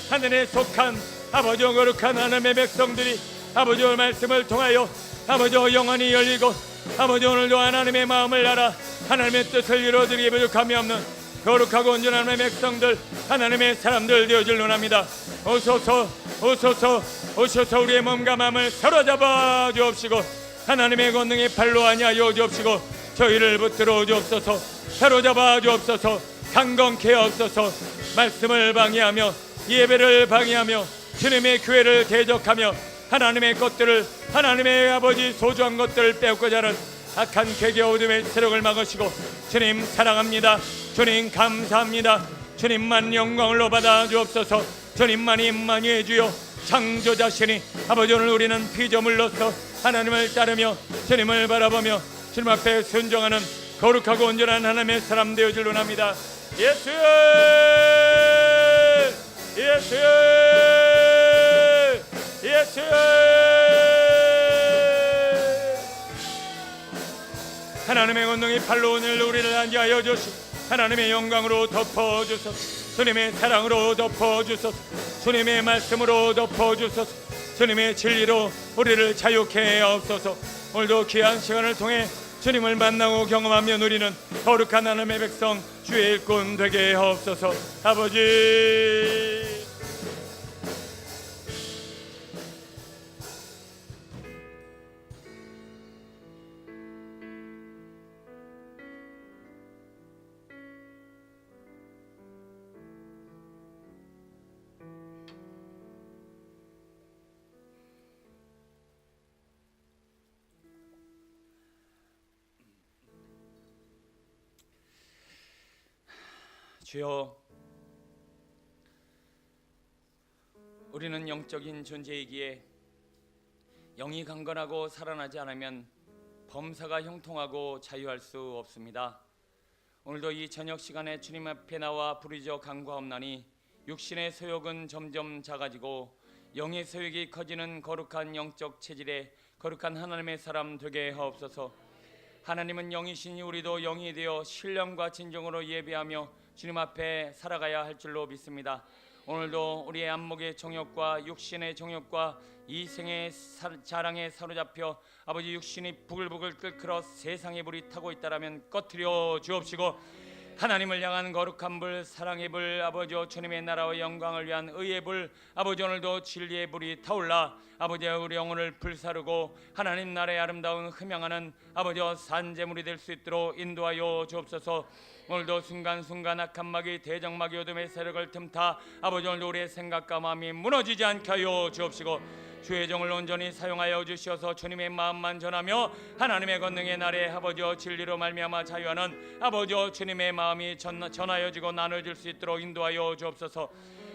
하늘에 속한 아버지 거룩한 하나님의 백성들이 아버지 말씀을 통하여 아버지 영혼이 열리고 아버지 오늘도 하나님의 마음을 알아 하나님의 뜻을 이루어드리기 부족함이 없는 거룩하고 온전한 하나님의 백성들, 하나님의 사람들 되어줄 원합니다. 오소서 오소서 오소서. 우리의 몸과 마음을 사로잡아 주옵시고 하나님의 권능의 팔로 하여 주옵시고 저희를 붙들어 주옵소서. 사로잡아 주옵소서. 강건케 하옵소서. 말씀을 방해하며 예배를 방해하며 주님의 교회를 대적하며 하나님의 것들을, 하나님의 아버지 소중한 것들을 빼앗고자 하는 악한 괴계 어둠의 세력을 막으시고, 주님 사랑합니다. 주님 감사합니다. 주님만 영광을 받아 주옵소서. 주님만이 임마누엘 주여 창조자시니 아버지, 오늘 우리는 피조물로서 하나님을 따르며 주님을 바라보며 주님 앞에 순종하는 거룩하고 온전한 하나님의 사람 되어질 원합니다. 예수여, 예수여, 예수여. 하나님의 권능이 팔로 오늘 우리를 안지하여 주시고 하나님의 영광으로 덮어주소서. 주님의 사랑으로 덮어주소서. 주님의 말씀으로 덮어주소서. 주님의 진리로 우리를 자유케 하옵소서. 오늘도 귀한 시간을 통해 주님을 만나고 경험하며 누리는 거룩한 하나님의 백성 주의 일꾼 되게 하옵소서. 아버지, 주여, 우리는 영적인 존재이기에 영이 강건하고 살아나지 않으면 범사가 형통하고 자유할 수 없습니다. 오늘도 이 저녁 시간에 주님 앞에 나와 부르짖어 간구하옵나니 육신의 소욕은 점점 작아지고 영의 소욕이 커지는 거룩한 영적 체질의 거룩한 하나님의 사람 되게 하옵소서. 하나님은 영이시니 우리도 영이 되어 신령과 진정으로 예배하며 주님 앞에 살아가야 할 줄로 믿습니다. 오늘도 우리의 안목의 정욕과 육신의 정욕과 이생의 자랑에 사로잡혀 아버지 육신이 부글부글 끓어 세상의 불이 타고 있다라면 꺼트려 주옵시고, 하나님을 향한 거룩한 불, 사랑의 불, 아버지 주님의 나라와 영광을 위한 의의 불, 아버지 오늘도 진리의 불이 타올라 아버지 우리 영혼을 불사르고 하나님 나라의 아름다운 흠양하는 아버지 산재물이 될 수 있도록 인도하여 주옵소서. 오늘도 순간순간 악한 마귀, 대적마귀 어둠의 세력을 틈타 아버지 오늘도 우리의 생각과 마음이 무너지지 않게 하여 주옵시고, 주의 종을 온전히 사용하여 주시어서 주님의 마음만 전하며 하나님의 권능의 날에 아버지 진리로 말미암아 자유하는 아버지 주님의 마음이 전하여지고 나눠질 수 있도록 인도하여 주옵소서.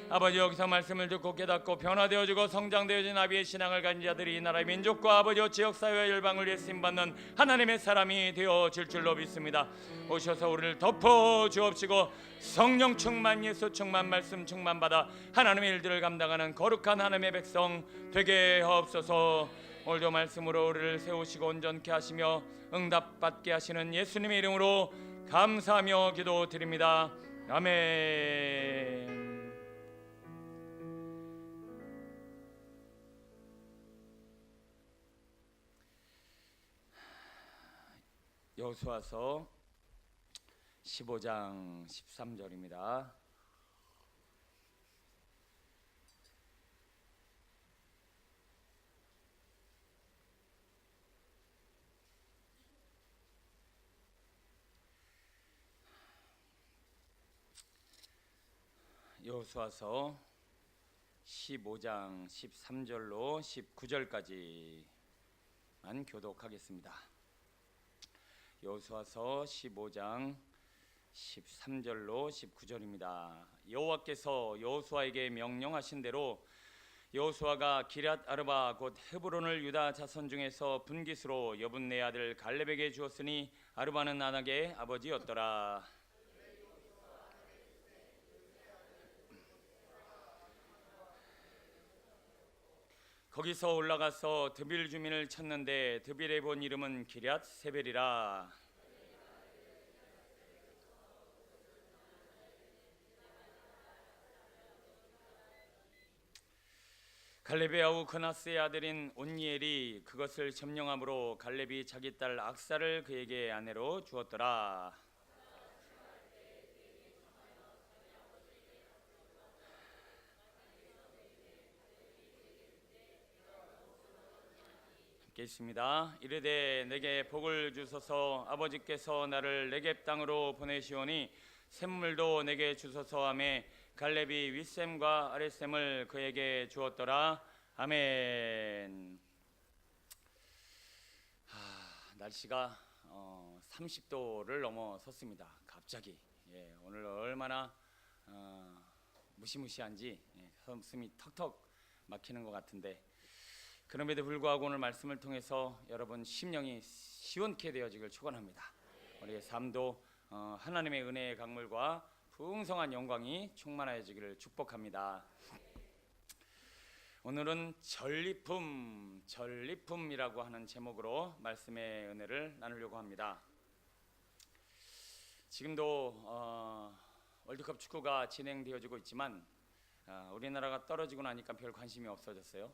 아버지, 여기서 말씀을 듣고 깨닫고 변화되어지고 성장되어진 아비의 신앙을 가진 자들이 이 나라의 민족과 아버지 지역사회와 열방을 위해 쓰임받는 하나님의 사람이 되어질 줄로 믿습니다. 오셔서 우리를 덮어 주옵시고 성령 충만, 예수 충만, 말씀 충만 받아 하나님의 일들을 감당하는 거룩한 하나님의 백성 되게 하옵소서. 오늘도 말씀으로 우리를 세우시고 온전케 하시며 응답받게 하시는 예수님의 이름으로 감사하며 기도드립니다. 아멘. 여호수아서 15장 13절입니다. 여호수아서 15장 13절로 19절까지만 교독하겠습니다. 여호수아서 15장 13절로 19절입니다. 여호와께서 여호수아에게 명령하신 대로 여호수아가 기럇 아르바 곧 헤브론을 유다 자손 중에서 분깃으로 여분네 아들 갈렙에게 주었으니 아르바는 아낙의 아버지였더라. 거기서 올라가서 드빌 주민을 쳤는데 드빌에 본 이름은 기럇 세벨이라. 갈렙의 아우 그나스의 아들인 온니엘이 그것을 점령함으로 갈렙이 자기 딸 악사를 그에게 아내로 주었더라. 있습니다. 이르되 내게 복을 주소서. 아버지께서 나를 네겝 땅으로 보내시오니 샘물도 내게 주소서 하매 갈렙이 윗셈과 아랫셈을 그에게 주었더라. 아멘. 날씨가 30도를 넘어섰습니다. 갑자기. 오늘 얼마나 무시무시한지 숨이 턱턱 막히는 것 같은데, 그럼에도 불구하고 오늘 말씀을 통해서 여러분 심령이 시원케 되어지길 축원합니다. 우리의 삶도 하나님의 은혜의 강물과 풍성한 영광이 충만하여지기를 축복합니다. 오늘은 전리품이라고 하는 제목으로 말씀의 은혜를 나누려고 합니다. 지금도 월드컵 축구가 진행되어지고 있지만 우리나라가 떨어지고 나니까 별 관심이 없어졌어요.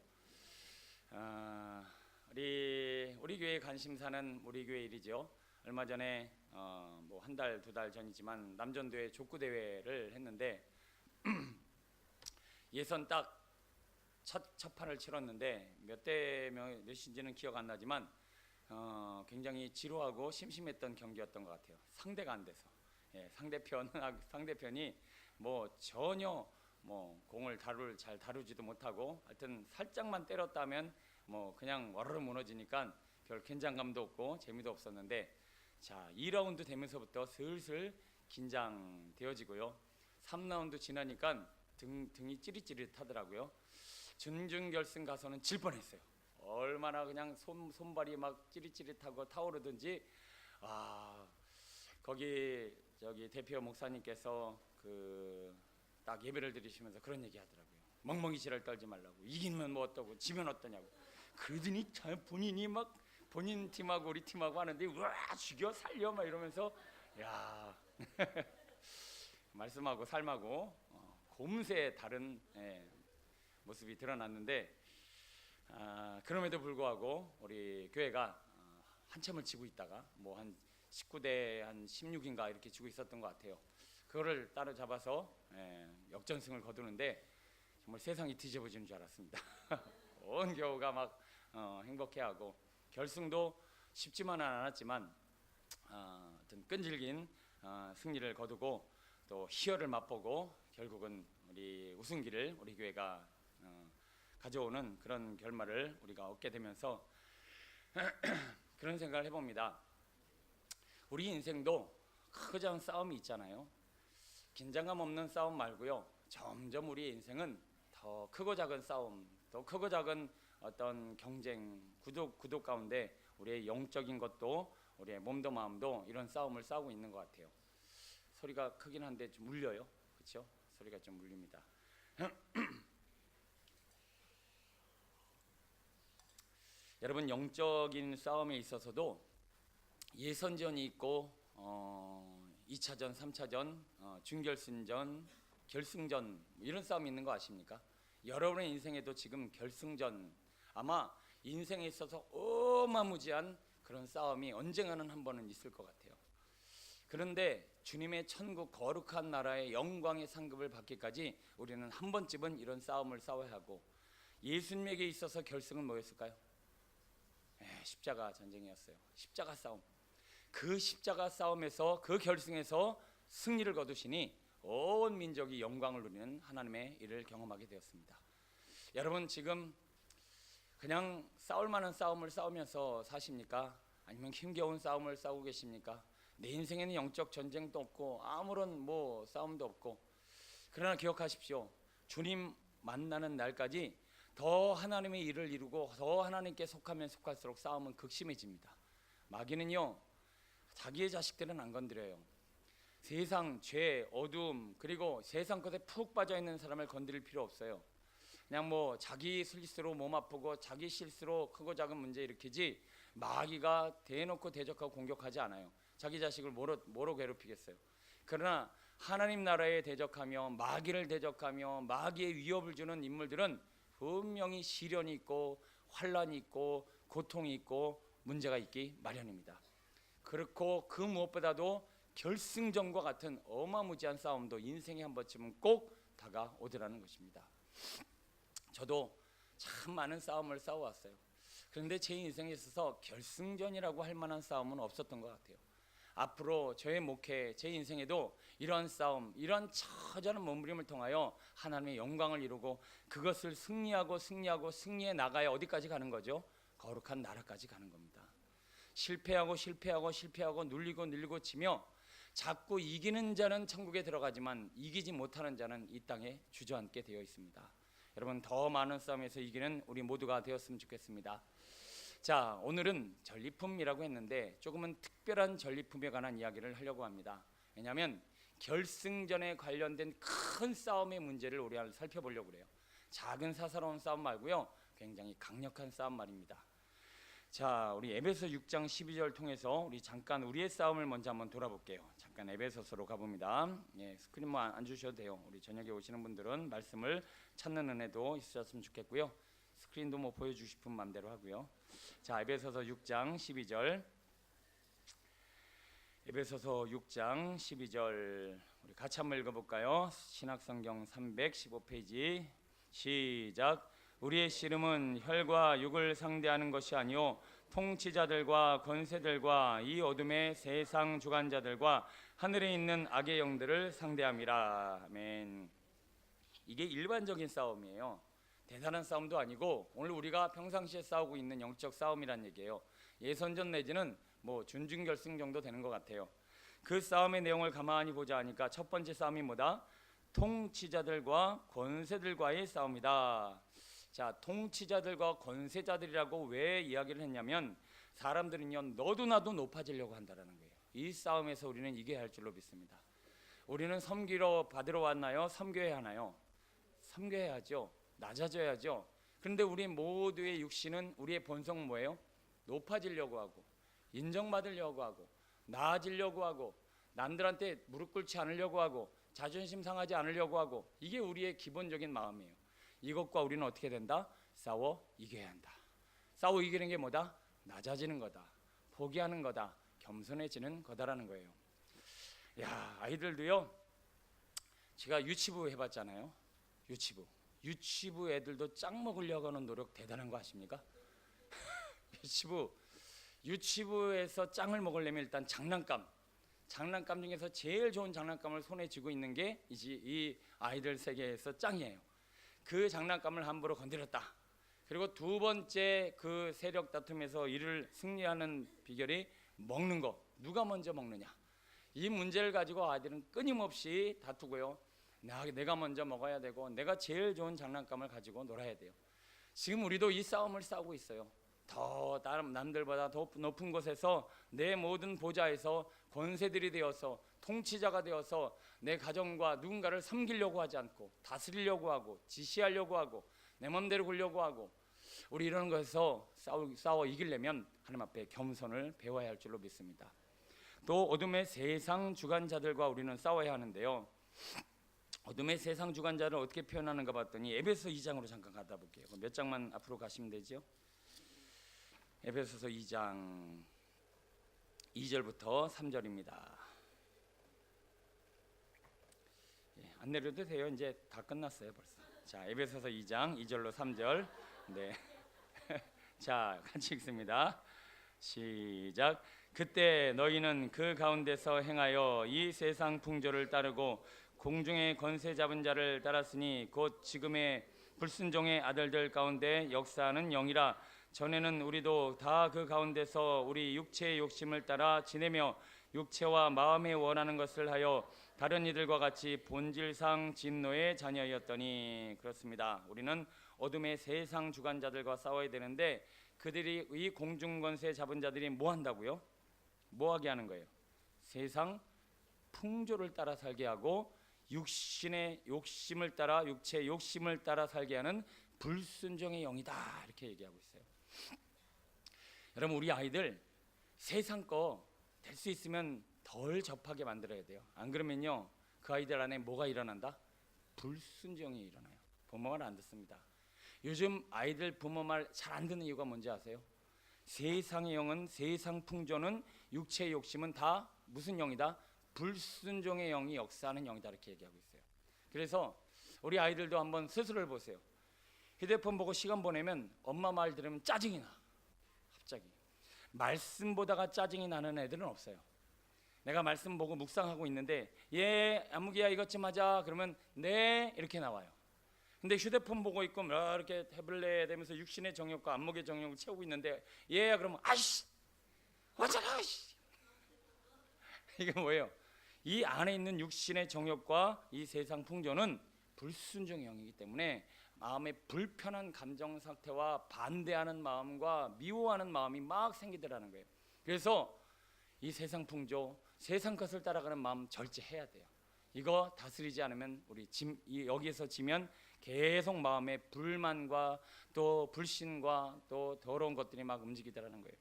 우리 교회 관심사는 우리 교회 일이죠. 얼마 전에 뭐 한 달, 두 달 전이지만 남전도에 족구 대회를 했는데 예선 딱 첫 판을 치렀는데 몇 대 몇인지는 기억 안 나지만 굉장히 지루하고 심심했던 경기였던 것 같아요. 상대가 안 돼서. 상대편이 뭐 전혀 공을 잘 다루지도 못하고, 하여튼 살짝만 때렸다면 뭐 그냥 와르르 무너지니까 별 긴장감도 없고 재미도 없었는데, 자 2라운드 되면서부터 슬슬 긴장되어지고요. 3라운드 지나니까 등이 찌릿찌릿하더라고요. 준결승 가서는 질 뻔했어요. 얼마나 그냥 손발이 막 찌릿찌릿하고 타오르든지. 거기 대표 목사님께서 딱 예배를 드리시면서 그런 얘기 하더라고요. 멍멍이 지랄 떨지 말라고. 이기면 뭐 어떠고 지면 어떠냐고. 그러더니 본인이 막 본인 팀하고 우리 팀하고 하는데 와 죽여 살려 막 이러면서, 야 말씀하고 삶하고 곰새 다른 모습이 드러났는데, 그럼에도 불구하고 우리 교회가 한참을 지고 있다가 뭐 한 19대 한 16인가 이렇게 지고 있었던 것 같아요. 그거를 따라잡아서 역전승을 거두는데 정말 세상이 뒤집어지는 줄 알았습니다. 온 교우가 막 행복해하고, 결승도 쉽지만은 않았지만 어떤 끈질긴 승리를 거두고 또 희열을 맛보고 결국은 우리 우승기를 우리 교회가 가져오는 그런 결말을 우리가 얻게 되면서 그런 생각을 해봅니다. 우리 인생도 크고 작은 싸움이 있잖아요. 긴장감 없는 싸움 말고요, 점점 우리 인생은 더 크고 작은 싸움, 더 크고 작은 어떤 경쟁, 구독 가운데 우리의 영적인 것도 우리의 몸도 마음도 이런 싸움을 싸우고 있는 것 같아요. 소리가 크긴 한데 좀 울려요, 그렇죠? 소리가 좀 울립니다. 여러분, 영적인 싸움에 있어서도 예선전이 있고 2차전, 3차전, 준결승전, 결승전 이런 싸움이 있는 거 아십니까? 여러분의 인생에도 지금 결승전, 아마 인생에 있어서 어마무지한 그런 싸움이 언젠가는 한 번은 있을 것 같아요. 그런데 주님의 천국 거룩한 나라의 영광의 상급을 받기까지 우리는 한 번쯤은 이런 싸움을 싸워야 하고, 예수님에게 있어서 결승은 뭐였을까요? 십자가 전쟁이었어요. 십자가 싸움. 그 십자가 싸움에서, 그 결승에서 승리를 거두시니 온 민족이 영광을 누리는 하나님의 일을 경험하게 되었습니다. 여러분, 지금 그냥 싸울 만한 싸움을 싸우면서 사십니까? 아니면 힘겨운 싸움을 싸우고 계십니까? 내 인생에는 영적 전쟁도 없고 아무런 싸움도 없고, 그러나 기억하십시오. 주님 만나는 날까지 더 하나님의 일을 이루고 더 하나님께 속하면 속할수록 싸움은 극심해집니다. 마귀는요, 자기의 자식들은 안 건드려요. 세상, 죄, 어둠, 그리고 세상 것에 푹 빠져있는 사람을 건드릴 필요 없어요. 그냥 자기 실수로 몸 아프고 자기 실수로 크고 작은 문제 일으키지, 마귀가 대놓고 대적하고 공격하지 않아요. 자기 자식을 뭐로 괴롭히겠어요. 그러나 하나님 나라에 대적하며 마귀를 대적하며 마귀의 위협을 주는 인물들은 분명히 시련이 있고 환란이 있고 고통이 있고 문제가 있기 마련입니다. 그렇고 그 무엇보다도 결승전과 같은 어마무지한 싸움도 인생에 한 번쯤은 꼭 다가오더라는 것입니다. 저도 참 많은 싸움을 싸워왔어요. 그런데 제 인생에 있어서 결승전이라고 할 만한 싸움은 없었던 것 같아요. 앞으로 저의 목회, 제 인생에도 이런 싸움, 이런 처절한 몸부림을 통하여 하나님의 영광을 이루고 그것을 승리하고 승리해 나가야 어디까지 가는 거죠? 거룩한 나라까지 가는 겁니다. 실패하고 눌리고 지며 자꾸 이기는 자는 천국에 들어가지만 이기지 못하는 자는 이 땅에 주저앉게 되어 있습니다. 여러분, 더 많은 싸움에서 이기는 우리 모두가 되었으면 좋겠습니다. 자, 오늘은 전리품이라고 했는데 조금은 특별한 전리품에 관한 이야기를 하려고 합니다. 왜냐하면 결승전에 관련된 큰 싸움의 문제를 우리 살펴보려고 그래요. 작은 사사로운 싸움 말고요, 굉장히 강력한 싸움 말입니다. 자, 우리 에베소 6장 12절 통해서 우리 잠깐 우리의 싸움을 먼저 한번 돌아볼게요. 잠깐 에베소서로 가봅니다. 예, 스크린 뭐 안 주셔도 돼요. 우리 저녁에 오시는 분들은 말씀을 찾는 은혜도 있으셨으면 좋겠고요. 스크린도 뭐 보여주고 싶은 맘대로 하고요. 자, 에베소서 6장 12절. 에베소서 6장 12절 우리 같이 한번 읽어볼까요? 신약성경 315페이지 시작. 우리의 씨름은 혈과 육을 상대하는 것이 아니요 통치자들과 권세들과 이 어둠의 세상 주관자들과 하늘에 있는 악의 영들을 상대함이라. 아멘. 이게 일반적인 싸움이에요. 대단한 싸움도 아니고 오늘 우리가 평상시에 싸우고 있는 영적 싸움이란 얘기예요. 예선전 내지는 뭐 준중결승 정도 되는 것 같아요. 그 싸움의 내용을 가만히 보자 하니까 첫 번째 싸움이 뭐다? 통치자들과 권세들과의 싸움이다. 자, 통치자들과 권세자들이라고 왜 이야기를 했냐면 사람들은요, 너도 나도 높아지려고 한다는 거예요. 이 싸움에서 우리는 이겨야 할 줄로 믿습니다. 우리는 섬기러 받으러 왔나요? 섬겨야 하나요? 섬겨야죠. 낮아져야죠. 그런데 우리 모두의 육신은, 우리의 본성은 뭐예요? 높아지려고 하고 인정받으려고 하고 나아지려고 하고 남들한테 무릎 꿇지 않으려고 하고 자존심 상하지 않으려고 하고, 이게 우리의 기본적인 마음이에요. 이것과 우리는 어떻게 된다? 싸워 이겨야 한다. 싸워 이기는 게 뭐다? 낮아지는 거다. 포기하는 거다. 겸손해지는 거다라는 거예요. 야, 아이들도요, 제가 유치부 해봤잖아요. 유치부 애들도 짱 먹으려고 하는 노력 대단한 거 아십니까? 유치부에서 짱을 먹으려면 일단 장난감 중에서 제일 좋은 장난감을 손에 쥐고 있는 게 이 아이들 세계에서 짱이에요. 그 장난감을 함부로 건드렸다. 그리고 두 번째 그 세력 다툼에서 이를 승리하는 비결이 먹는 거. 누가 먼저 먹느냐. 이 문제를 가지고 아이들은 끊임없이 다투고요. 내가 먼저 먹어야 되고 내가 제일 좋은 장난감을 가지고 놀아야 돼요. 지금 우리도 이 싸움을 싸우고 있어요. 더 남들보다 더 높은 곳에서 내 모든 보좌에서 권세들이 되어서 통치자가 되어서 내 가정과 누군가를 섬기려고 하지 않고 다스리려고 하고 지시하려고 하고 내 맘대로 굴려고 하고, 우리 이런 것에서 싸워 이기려면 하나님 앞에 겸손을 배워야 할 줄로 믿습니다. 또 어둠의 세상 주관자들과 우리는 싸워야 하는데요, 어둠의 세상 주관자를 어떻게 표현하는가 봤더니 에베소 2장으로 잠깐 가다 볼게요. 몇 장만 앞으로 가시면 되죠. 에베소서 2장 2절부터 3절입니다. 안 내려도 돼요. 이제 다 끝났어요 벌써. 자, 에베소서 2장 2절로 3절. 네. 자, 같이 읽습니다. 시작. 그때 너희는 그 가운데서 행하여 이 세상 풍조를 따르고 공중의 권세 잡은 자를 따랐으니 곧 지금의 불순종의 아들들 가운데 역사하는 영이라. 전에는 우리도 다 그 가운데서 우리 육체의 욕심을 따라 지내며 육체와 마음에 원하는 것을 하여 다른 이들과 같이 본질상 진노의 자녀였더니. 그렇습니다. 우리는 어둠의 세상 주관자들과 싸워야 되는데 그들이 이 공중권세 잡은 자들이 뭐 한다고요? 뭐 하게 하는 거예요? 세상 풍조를 따라 살게 하고 육신의 욕심을 따라, 육체의 욕심을 따라 살게 하는 불순종의 영이다, 이렇게 얘기하고 있어요. 여러분, 우리 아이들 세상 거 될 수 있으면 덜 접하게 만들어야 돼요. 안 그러면요, 그 아이들 안에 뭐가 일어난다? 불순종이 일어나요. 부모 말 안 듣습니다. 요즘 아이들 부모 말 잘 안 듣는 이유가 뭔지 아세요? 세상의 영은, 세상 풍조는, 육체의 욕심은 다 무슨 영이다? 불순종의 영이 역사하는 영이다, 이렇게 얘기하고 있어요. 그래서 우리 아이들도 한번 스스로를 보세요. 휴대폰 보고 시간 보내면 엄마 말 들으면 짜증이 나. 갑자기 말씀 보다가 짜증이 나는 애들은 없어요. 내가 말씀 보고 묵상하고 있는데 예 안무기야 이것 좀 하자 그러면 네 이렇게 나와요. 근데 휴대폰 보고 있고 이렇게 태블릿 되면서 육신의 정욕과 안목의 정욕을 채우고 있는데 예 그러면 아이씨 어쩌라 이게 뭐예요? 이 안에 있는 육신의 정욕과 이 세상 풍조는 불순종의 영이기 때문에 마음에 불편한 감정 상태와 반대하는 마음과 미워하는 마음이 막 생기더라는 거예요. 그래서 이 세상 풍조, 세상 것을 따라가는 마음 절제해야 돼요. 이거 다스리지 않으면 우리 여기에서 지면 계속 마음에 불만과 또 불신과 또 더러운 것들이 막 움직이더라는 거예요.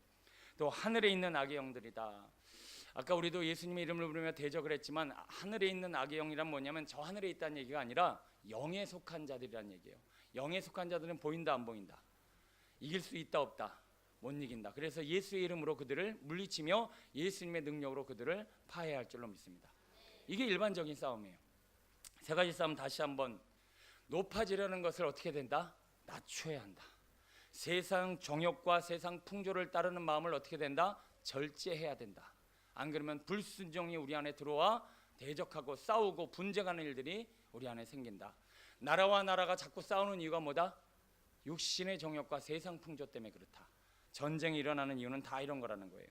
또 하늘에 있는 악의 영들이다. 아까 우리도 예수님의 이름을 부르며 대적을 했지만 하늘에 있는 악의 영이란 뭐냐면 저 하늘에 있다는 얘기가 아니라 영에 속한 자들이란 얘기예요. 영에 속한 자들은 보인다 안 보인다, 이길 수 있다 없다, 못 이긴다. 그래서 예수의 이름으로 그들을 물리치며 예수님의 능력으로 그들을 파해할 줄로 믿습니다. 이게 일반적인 싸움이에요. 세 가지 싸움 다시 한번. 높아지려는 것을 어떻게 된다? 낮춰야 한다. 세상 정욕과 세상 풍조를 따르는 마음을 어떻게 된다? 절제해야 된다. 안 그러면 불순종이 우리 안에 들어와 대적하고 싸우고 분쟁하는 일들이 우리 안에 생긴다. 나라와 나라가 자꾸 싸우는 이유가 뭐다? 육신의 정욕과 세상 풍조 때문에 그렇다. 전쟁이 일어나는 이유는 다 이런 거라는 거예요.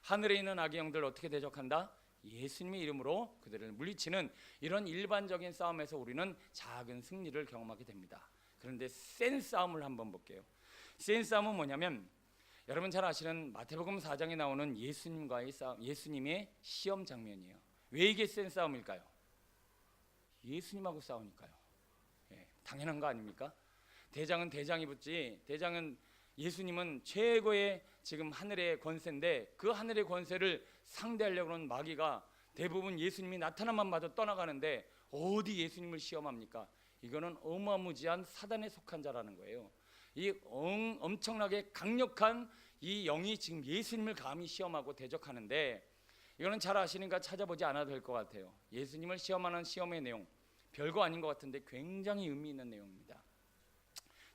하늘에 있는 악의 영들 어떻게 대적한다? 예수님의 이름으로 그들을 물리치는 이런 일반적인 싸움에서 우리는 작은 승리를 경험하게 됩니다. 그런데 센 싸움을 한번 볼게요. 센 싸움은 뭐냐면 여러분 잘 아시는 마태복음 4장에 나오는 예수님과의 싸움, 예수님의 시험 장면이에요. 왜 이게 센 싸움일까요? 예수님하고 싸우니까요. 예, 당연한 거 아닙니까? 대장은 대장이 붙지. 예수님은 최고의 지금 하늘의 권세인데 그 하늘의 권세를 상대하려고 하는 마귀가 대부분 예수님이 나타나만 봐도 떠나가는데 어디 예수님을 시험합니까? 이거는 어마무지한 사단에 속한 자라는 거예요. 이 엄청나게 강력한 이 영이 지금 예수님을 감히 시험하고 대적하는데 이거는 잘 아시니까 찾아보지 않아도 될 것 같아요. 예수님을 시험하는 시험의 내용 별거 아닌 것 같은데 굉장히 의미 있는 내용입니다.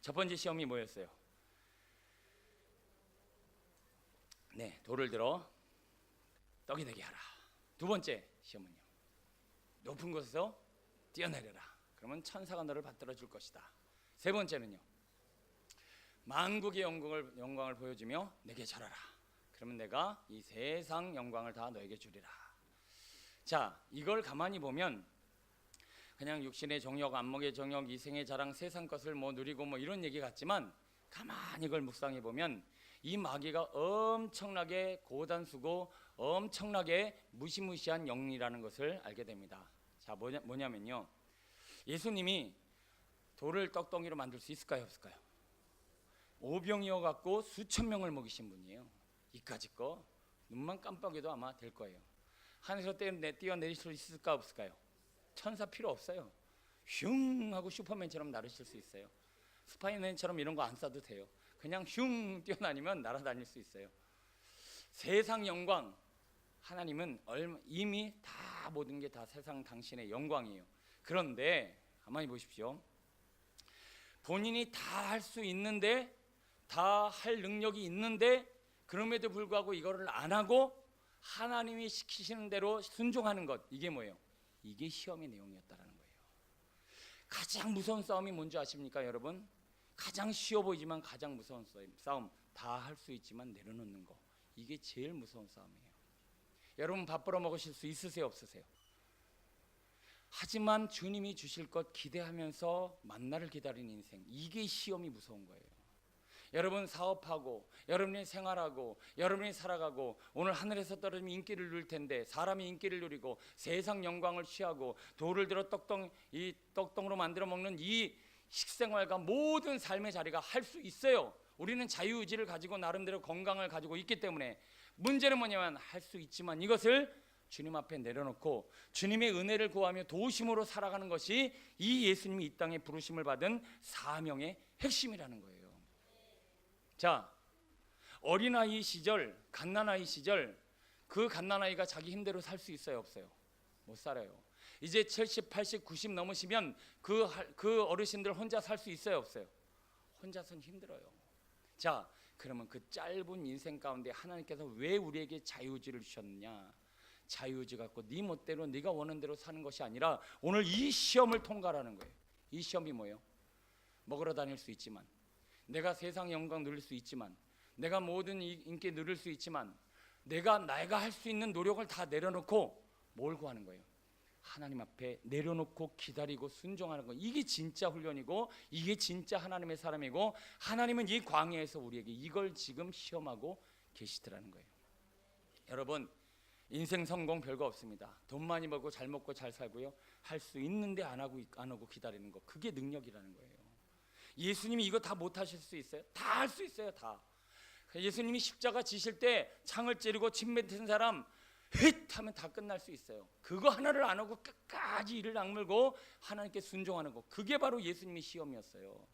첫 번째 시험이 뭐였어요? 네, 돌을 들어 떡이 되게 하라. 두 번째 시험은요, 높은 곳에서 뛰어내려라. 그러면 천사가 너를 받들어 줄 것이다. 세 번째는요, 만국의 영광을 보여주며 내게 절하라. 그러면 내가 이 세상 영광을 다 너에게 주리라. 자, 이걸 가만히 보면 그냥 육신의 정욕, 안목의 정욕, 이생의 자랑, 세상 것을 누리고 이런 얘기 같지만 가만히 이걸 묵상해 보면 이 마귀가 엄청나게 고단수고 엄청나게 무시무시한 영이라는 것을 알게 됩니다. 자, 뭐냐면요, 예수님이 돌을 떡덩이로 만들 수 있을까요, 없을까요? 오병이어 갖고 수천 명을 먹이신 분이에요. 이까짓 거 눈만 깜빡여도 아마 될 거예요. 하늘에서 뛰어내릴 수 있을까 없을까요? 천사 필요 없어요. 슝 하고 슈퍼맨처럼 날으실 수 있어요. 스파이맨처럼 이런 거 안 써도 돼요. 그냥 슝 뛰어다니면 날아다닐 수 있어요. 세상 영광, 하나님은 이미 다 모든 게 다 세상 당신의 영광이에요. 그런데 가만히 보십시오. 본인이 다 할 수 있는데, 다 할 능력이 있는데 그럼에도 불구하고 이거를 안 하고 하나님이 시키시는 대로 순종하는 것, 이게 뭐예요? 이게 시험의 내용이었다라는 거예요. 가장 무서운 싸움이 뭔지 아십니까, 여러분? 가장 쉬워 보이지만 가장 무서운 싸움, 다 할 수 있지만 내려놓는 거, 이게 제일 무서운 싸움이에요. 여러분 밥 벌어 먹으실 수 있으세요, 없으세요? 하지만 주님이 주실 것 기대하면서 만나를 기다리는 인생, 이게 시험이 무서운 거예요. 여러분 사업하고 여러분이 생활하고 여러분이 살아가고 오늘 하늘에서 떨어지면 인기를 누릴 텐데 사람이 인기를 누리고 세상 영광을 취하고 돌을 들어 떡덩으로 만들어 먹는 이 식생활과 모든 삶의 자리가 할 수 있어요. 우리는 자유의지를 가지고 나름대로 건강을 가지고 있기 때문에. 문제는 뭐냐면 할 수 있지만 이것을 주님 앞에 내려놓고 주님의 은혜를 구하며 도심으로 살아가는 것이 이 예수님이 이 땅에 부르심을 받은 사명의 핵심이라는 거예요. 자, 어린아이 시절, 갓난아이 시절, 그 갓난아이가 자기 힘대로 살 수 있어요, 없어요? 못 살아요. 이제 70, 80, 90 넘으시면 그 어르신들 혼자 살 수 있어요, 없어요? 혼자서는 힘들어요. 자, 그러면 그 짧은 인생 가운데 하나님께서 왜 우리에게 자유의지를 주셨느냐? 자유의지 갖고 네 멋대로 네가 원하는 대로 사는 것이 아니라 오늘 이 시험을 통과하라는 거예요. 이 시험이 뭐예요? 먹으러 다닐 수 있지만, 내가 세상 영광 누릴 수 있지만, 내가 모든 인기 누릴 수 있지만, 내가 할 수 있는 노력을 다 내려놓고 뭘 구하는 거예요? 하나님 앞에 내려놓고 기다리고 순종하는 거. 이게 진짜 훈련이고, 이게 진짜 하나님의 사람이고, 하나님은 이 광야에서 우리에게 이걸 지금 시험하고 계시더라는 거예요. 여러분, 인생 성공 별거 없습니다. 돈 많이 벌고 잘 먹고 잘 살고요, 할 수 있는데 안 하고 기다리는 거, 그게 능력이라는 거예요. 예수님이 이거 다 못하실 수 있어요? 다 할 수 있어요. 다. 예수님이 십자가 지실 때 창을 찌르고 침 뱉은 사람 헥 하면 다 끝날 수 있어요. 그거 하나를 안 하고 끝까지 이를 악물고 하나님께 순종하는 거, 그게 바로 예수님의 시험이었어요.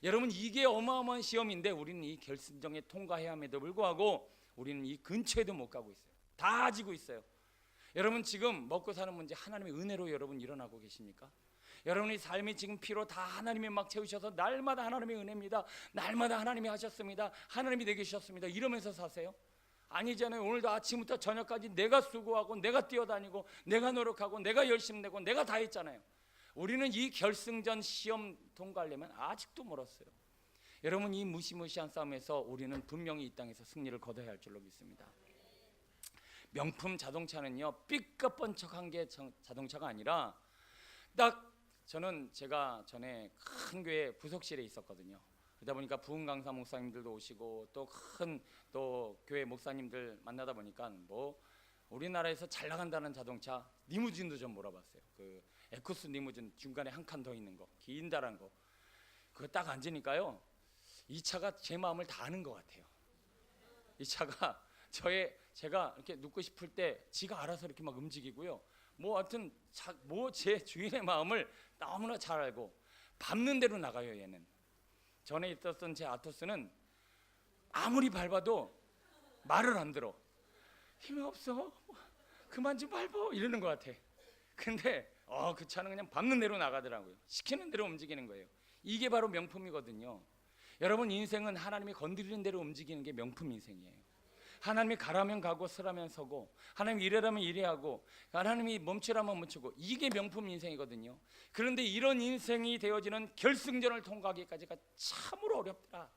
여러분, 이게 어마어마한 시험인데 우리는 이 결승정에 통과해야 함에도 불구하고 우리는 이 근처에도 못 가고 있어요. 다 지고 있어요. 여러분, 지금 먹고 사는 문제 하나님의 은혜로 여러분 일어나고 계십니까? 여러분의 삶이 지금 피로 다 하나님이 막 채우셔서 날마다 하나님의 은혜입니다, 날마다 하나님이 하셨습니다, 하나님이 내게 주셨습니다, 이러면서 사세요? 아니잖아요. 오늘도 아침부터 저녁까지 내가 수고하고 내가 뛰어다니고 내가 노력하고 내가 열심히 내고 내가 다 했잖아요. 우리는 이 결승전 시험 통과하려면 아직도 멀었어요. 여러분, 이 무시무시한 싸움에서 우리는 분명히 이 땅에서 승리를 거둬야 할 줄로 믿습니다. 명품 자동차는요, 삐까뻔쩍한 게 자동차가 아니라, 딱 저는 제가 전에 큰 교회 부속실에 있었거든요. 그러다 보니까 부흥 강사 목사님들도 오시고 또 큰 교회 목사님들 만나다 보니까 뭐 우리나라에서 잘 나간다는 자동차 리무진도 좀 몰아봤어요. 그 에쿠스 리무진 중간에 한 칸 더 있는 거, 긴다란 거, 그거 딱 앉으니까요, 이 차가 제 마음을 다 아는 것 같아요. 이 차가 제가 이렇게 눕고 싶을 때 지가 알아서 이렇게 막 움직이고요. 뭐 하여튼 제 주인의 마음을 너무나 잘 알고 밟는 대로 나가요. 얘는. 전에 있었던 제 아토스는 아무리 밟아도 말을 안 들어. 힘이 없어, 그만 좀 밟어, 이러는 것 같아. 근데 그 차는 그냥 밟는 대로 나가더라고요. 시키는 대로 움직이는 거예요. 이게 바로 명품이거든요. 여러분, 인생은 하나님이 건드리는 대로 움직이는 게 명품 인생이에요. 하나님이 가라면 가고 서라면 서고, 하나님이 이래라면 이래하고, 하나님이 멈추라면 멈추고, 이게 명품 인생이거든요. 그런데 이런 인생이 되어지는 결승전을 통과하기까지가 참으로 어렵더라.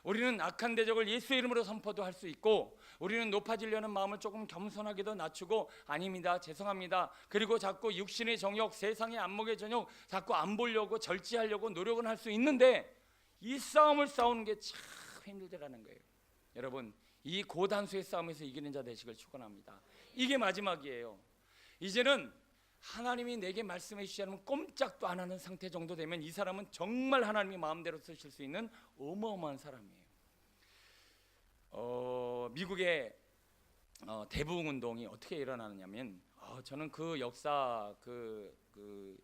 우리는 악한 대적을 예수의 이름으로 선포도 할 수 있고, 우리는 높아지려는 마음을 조금 겸손하게도 낮추고, 아닙니다, 죄송합니다, 그리고 자꾸 육신의 정욕, 세상의 안목의 정욕 자꾸 안 보려고 절제하려고 노력은 할 수 있는데, 이 싸움을 싸우는 게 참 힘들더라는 거예요. 여러분, 이 고단수의 싸움에서 이기는 자 되시길 축원합니다. 이게 마지막이에요. 이제는 하나님이 내게 말씀해 주시지 않으면 꼼짝도 안 하는 상태 정도 되면 이 사람은 정말 하나님이 마음대로 쓰실 수 있는 어마어마한 사람이에요. 미국의 대부흥 운동이 어떻게 일어나느냐면, 저는 그 역사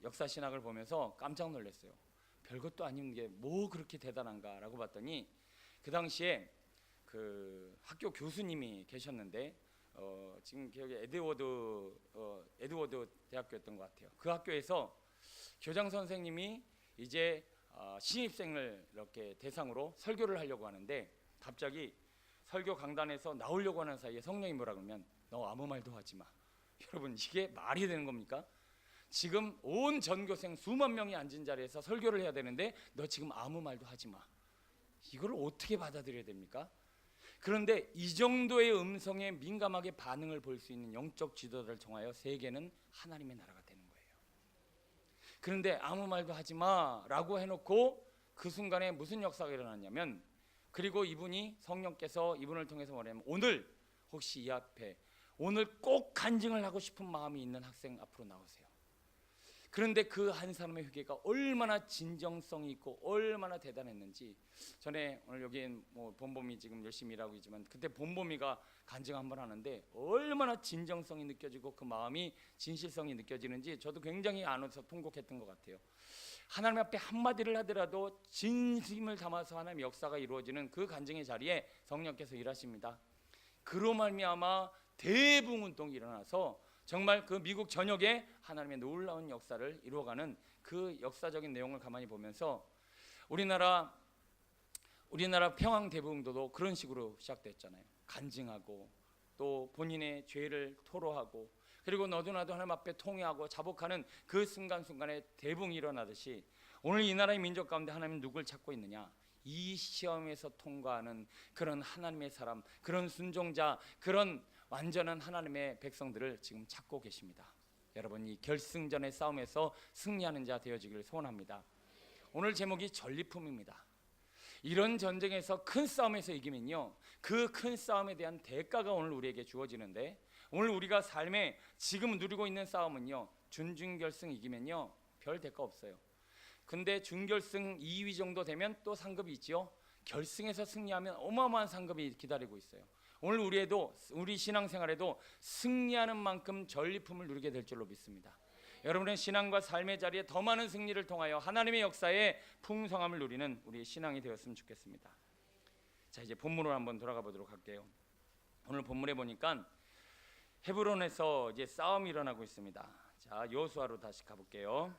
역사 신학을 보면서 깜짝 놀랐어요. 별것도 아닌 게 뭐 그렇게 대단한가라고 봤더니, 그 당시에 그 학교 교수님이 계셨는데, 지금 기억에 에드워드 대학교였던 것 같아요. 그 학교에서 교장 선생님이 이제 신입생을 이렇게 대상으로 설교를 하려고 하는데, 갑자기 설교 강단에서 나오려고 하는 사이에 성령이 뭐라 그러면, 너 아무 말도 하지 마. 여러분, 이게 말이 되는 겁니까? 지금 온 전교생 수만 명이 앉은 자리에서 설교를 해야 되는데 너 지금 아무 말도 하지 마. 이걸 어떻게 받아들여야 됩니까? 그런데 이 정도의 음성에 민감하게 반응을 볼 수 있는 영적 지도자를 통하여 세계는 하나님의 나라가 되는 거예요. 그런데 아무 말도 하지 마라고 해놓고 그 순간에 무슨 역사가 일어났냐면, 그리고 이분이, 성령께서 이분을 통해서 뭐냐면, 오늘 혹시 이 앞에 오늘 꼭 간증을 하고 싶은 마음이 있는 학생 앞으로 나오세요. 그런데 그 한 사람의 회개가 얼마나 진정성이 있고 얼마나 대단했는지, 전에 오늘 여기 뭐 본범이 지금 열심히 일하고 있지만, 그때 본범이가 간증 한번 하는데 얼마나 진정성이 느껴지고 그 마음이 진실성이 느껴지는지 저도 굉장히 안에서 통곡했던 것 같아요. 하나님 앞에 한마디를 하더라도 진심을 담아서 하나님의 역사가 이루어지는 그 간증의 자리에 성령께서 일하십니다. 그로 말미암아 대부흥 운동이 일어나서 정말 그 미국 전역에 하나님의 놀라운 역사를 이루어가는 그 역사적인 내용을 가만히 보면서, 우리나라 평양 대부흥도도 그런 식으로 시작됐잖아요. 간증하고 또 본인의 죄를 토로하고 그리고 너도 나도 하나님 앞에 통회하고 자복하는 그 순간순간에 대붕이 일어나듯이 오늘 이 나라의 민족 가운데 하나님은 누굴 찾고 있느냐? 이 시험에서 통과하는 그런 하나님의 사람, 그런 순종자, 그런 완전한 하나님의 백성들을 지금 찾고 계십니다. 여러분, 이 결승전의 싸움에서 승리하는 자 되어지기를 소원합니다. 오늘 제목이 전리품입니다. 이런 전쟁에서 큰 싸움에서 이기면요, 그 큰 싸움에 대한 대가가 오늘 우리에게 주어지는데, 오늘 우리가 삶에 지금 누리고 있는 싸움은요, 준결승 이기면요 별 대가 없어요. 근데 준결승 2위 정도 되면 또 상급이 있지요. 결승에서 승리하면 어마어마한 상급이 기다리고 있어요. 오늘 우리 신앙생활에도 승리하는 만큼 전리품을 누리게 될 줄로 믿습니다. 여러분의 신앙과 삶의 자리에 더 많은 승리를 통하여 하나님의 역사에 풍성함을 누리는 우리의 신앙이 되었으면 좋겠습니다. 자, 이제 본문으로 한번 돌아가 보도록 할게요. 오늘 본문에 보니까 헤브론에서 이제 싸움이 일어나고 있습니다. 자, 여호수아로 다시 가볼게요.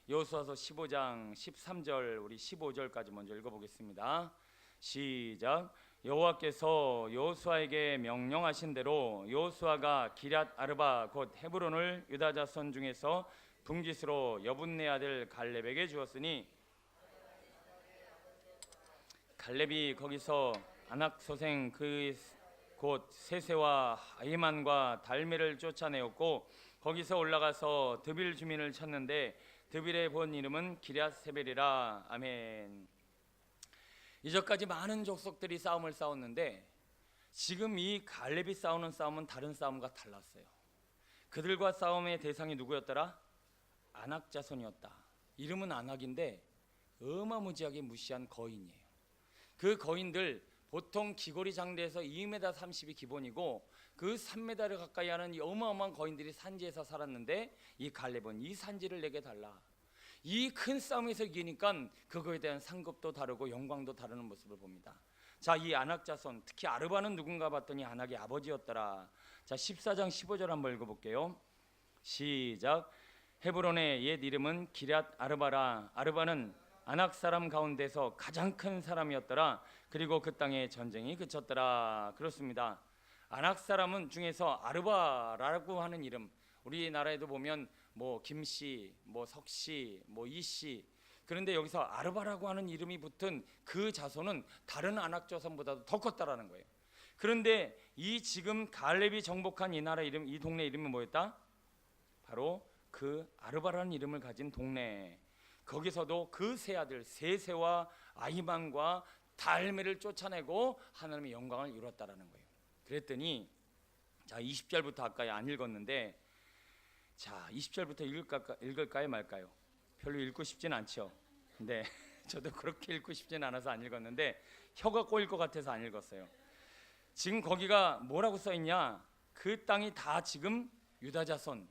여호수아서 15장 13절, 우리 15절까지 먼저 읽어보겠습니다. 시작. 여호와께서 여호수아에게 명령하신 대로 여호수아가 기럇 아르바 곧 헤브론을 유다 자손 중에서 분깃으로 여분네 아들 갈렙에게 주었으니, 갈렙이 거기서 아낙 소생 그 곧 세세와 아히만과 달메를 쫓아내었고, 거기서 올라가서 드빌 주민을 쳤는데 드빌의 본 이름은 기럇세벨이라. 아멘. 이전까지 많은 족속들이 싸움을 싸웠는데 지금 이 갈렙이 싸우는 싸움은 다른 싸움과 달랐어요. 그들과 싸움의 대상이 누구였더라? 아낙 자손이었다. 이름은 아낙인데 어마무지하게 무시한 거인이에요. 그 거인들 보통 기고리 장대에서 2m 30이 기본이고 그 3m를 가까이 하는 이 어마어마한 거인들이 산지에서 살았는데 이 갈렙은 이 산지를 내게 달라. 이 큰 싸움에서 이기니까 그거에 대한 상급도 다르고 영광도 다르는 모습을 봅니다. 자, 이 아낙 자손, 특히 아르바는 누군가 봤더니 아낙의 아버지였더라. 자, 14장 15절 한번 읽어볼게요. 시작. 헤브론의 옛 이름은 기럇 아르바라. 아르바는 아낙 사람 가운데서 가장 큰 사람이었더라. 그리고 그 땅에 전쟁이 그쳤더라. 그렇습니다. 아낙 사람은 중에서 아르바라고 하는 이름, 우리나라에도 보면 뭐 김씨, 뭐 석씨, 뭐 이씨, 그런데 여기서 아르바라고 하는 이름이 붙은 그 자손은 다른 아낙 자손보다도 더 컸다라는 거예요. 그런데 이 지금 갈렙이 정복한 이 나라 이름, 이 동네 이름이 뭐였다? 바로 그 아르바라는 이름을 가진 동네. 거기서도 그 세 아들 세세와 아히만과 달메를 쫓아내고 하나님의 영광을 이뤘다라는 거예요. 그랬더니 자, 20절부터 아까 안 읽었는데, 자, 20절부터 읽을까요 말까요? 별로 읽고 싶진 않죠. 근데 저도 그렇게 읽고 싶진 않아서 안 읽었는데 혀가 꼬일 것 같아서 안 읽었어요. 지금 거기가 뭐라고 써있냐? 그 땅이 다 지금 유다 자손,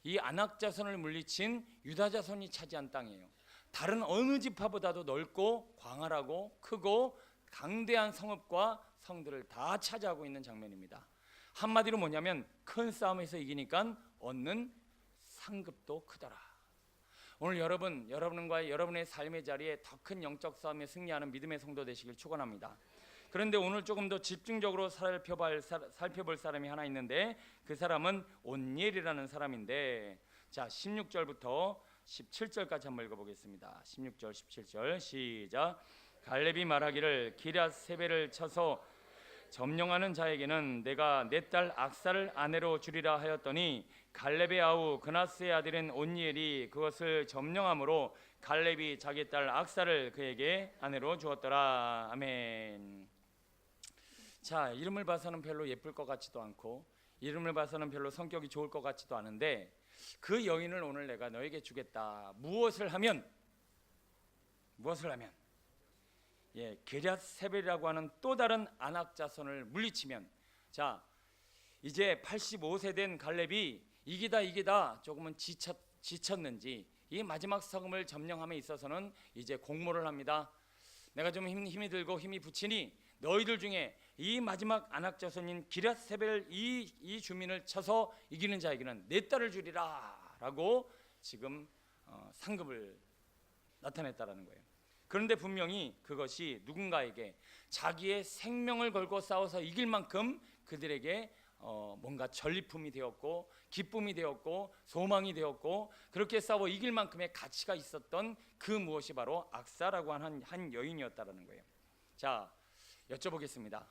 이 아낙 자손을 물리친 유다 자손이 차지한 땅이에요. 다른 어느 지파보다도 넓고 광활하고 크고 강대한 성읍과 성들을 다 차지하고 있는 장면입니다. 한마디로 뭐냐면 큰 싸움에서 이기니까 얻는 상급도 크더라. 오늘 여러분과 여러분의 삶의 자리에 더 큰 영적 싸움에 승리하는 믿음의 성도 되시길 축원합니다. 그런데 오늘 조금 더 집중적으로 살펴볼 사람이 하나 있는데 그 사람은 온니엘이라는 사람인데, 자, 16절부터 17절까지 한번 읽어보겠습니다. 16절 17절 시작. 갈렙이 말하기를 기럇세벨을 쳐서 점령하는 자에게는 내가 내 딸 악사를 아내로 주리라 하였더니 갈렙의 아우 그나스의 아들인 온니엘이 그것을 점령함으로 갈렙이 자기 딸 악사를 그에게 아내로 주었더라. 아멘. 자, 이름을 봐서는 별로 예쁠 것 같지도 않고 이름을 봐서는 별로 성격이 좋을 것 같지도 않은데 그 여인을 오늘 내가 너에게 주겠다. 무엇을 하면 예, 기럇세벨이라고 하는 또 다른 아낙 자손을 물리치면. 자, 이제 85세 된 갈렙이 이기다 조금은 지쳤는지 이 마지막 성읍을 점령함에 있어서는 이제 공모를 합니다. 내가 좀 힘이 들고 힘이 붙이니 너희들 중에 이 마지막 아낙 자손인 기럇세벨 이 주민을 쳐서 이기는 자에게는 내 딸을 주리라 라고 지금 상급을 나타냈다라는 거예요. 그런데 분명히 그것이 누군가에게 자기의 생명을 걸고 싸워서 이길 만큼 그들에게 뭔가 전리품이 되었고 기쁨이 되었고 소망이 되었고 그렇게 싸워 이길 만큼의 가치가 있었던 그 무엇이 바로 악사라고 하는 한 여인이었다라는 거예요. 자, 여쭤보겠습니다.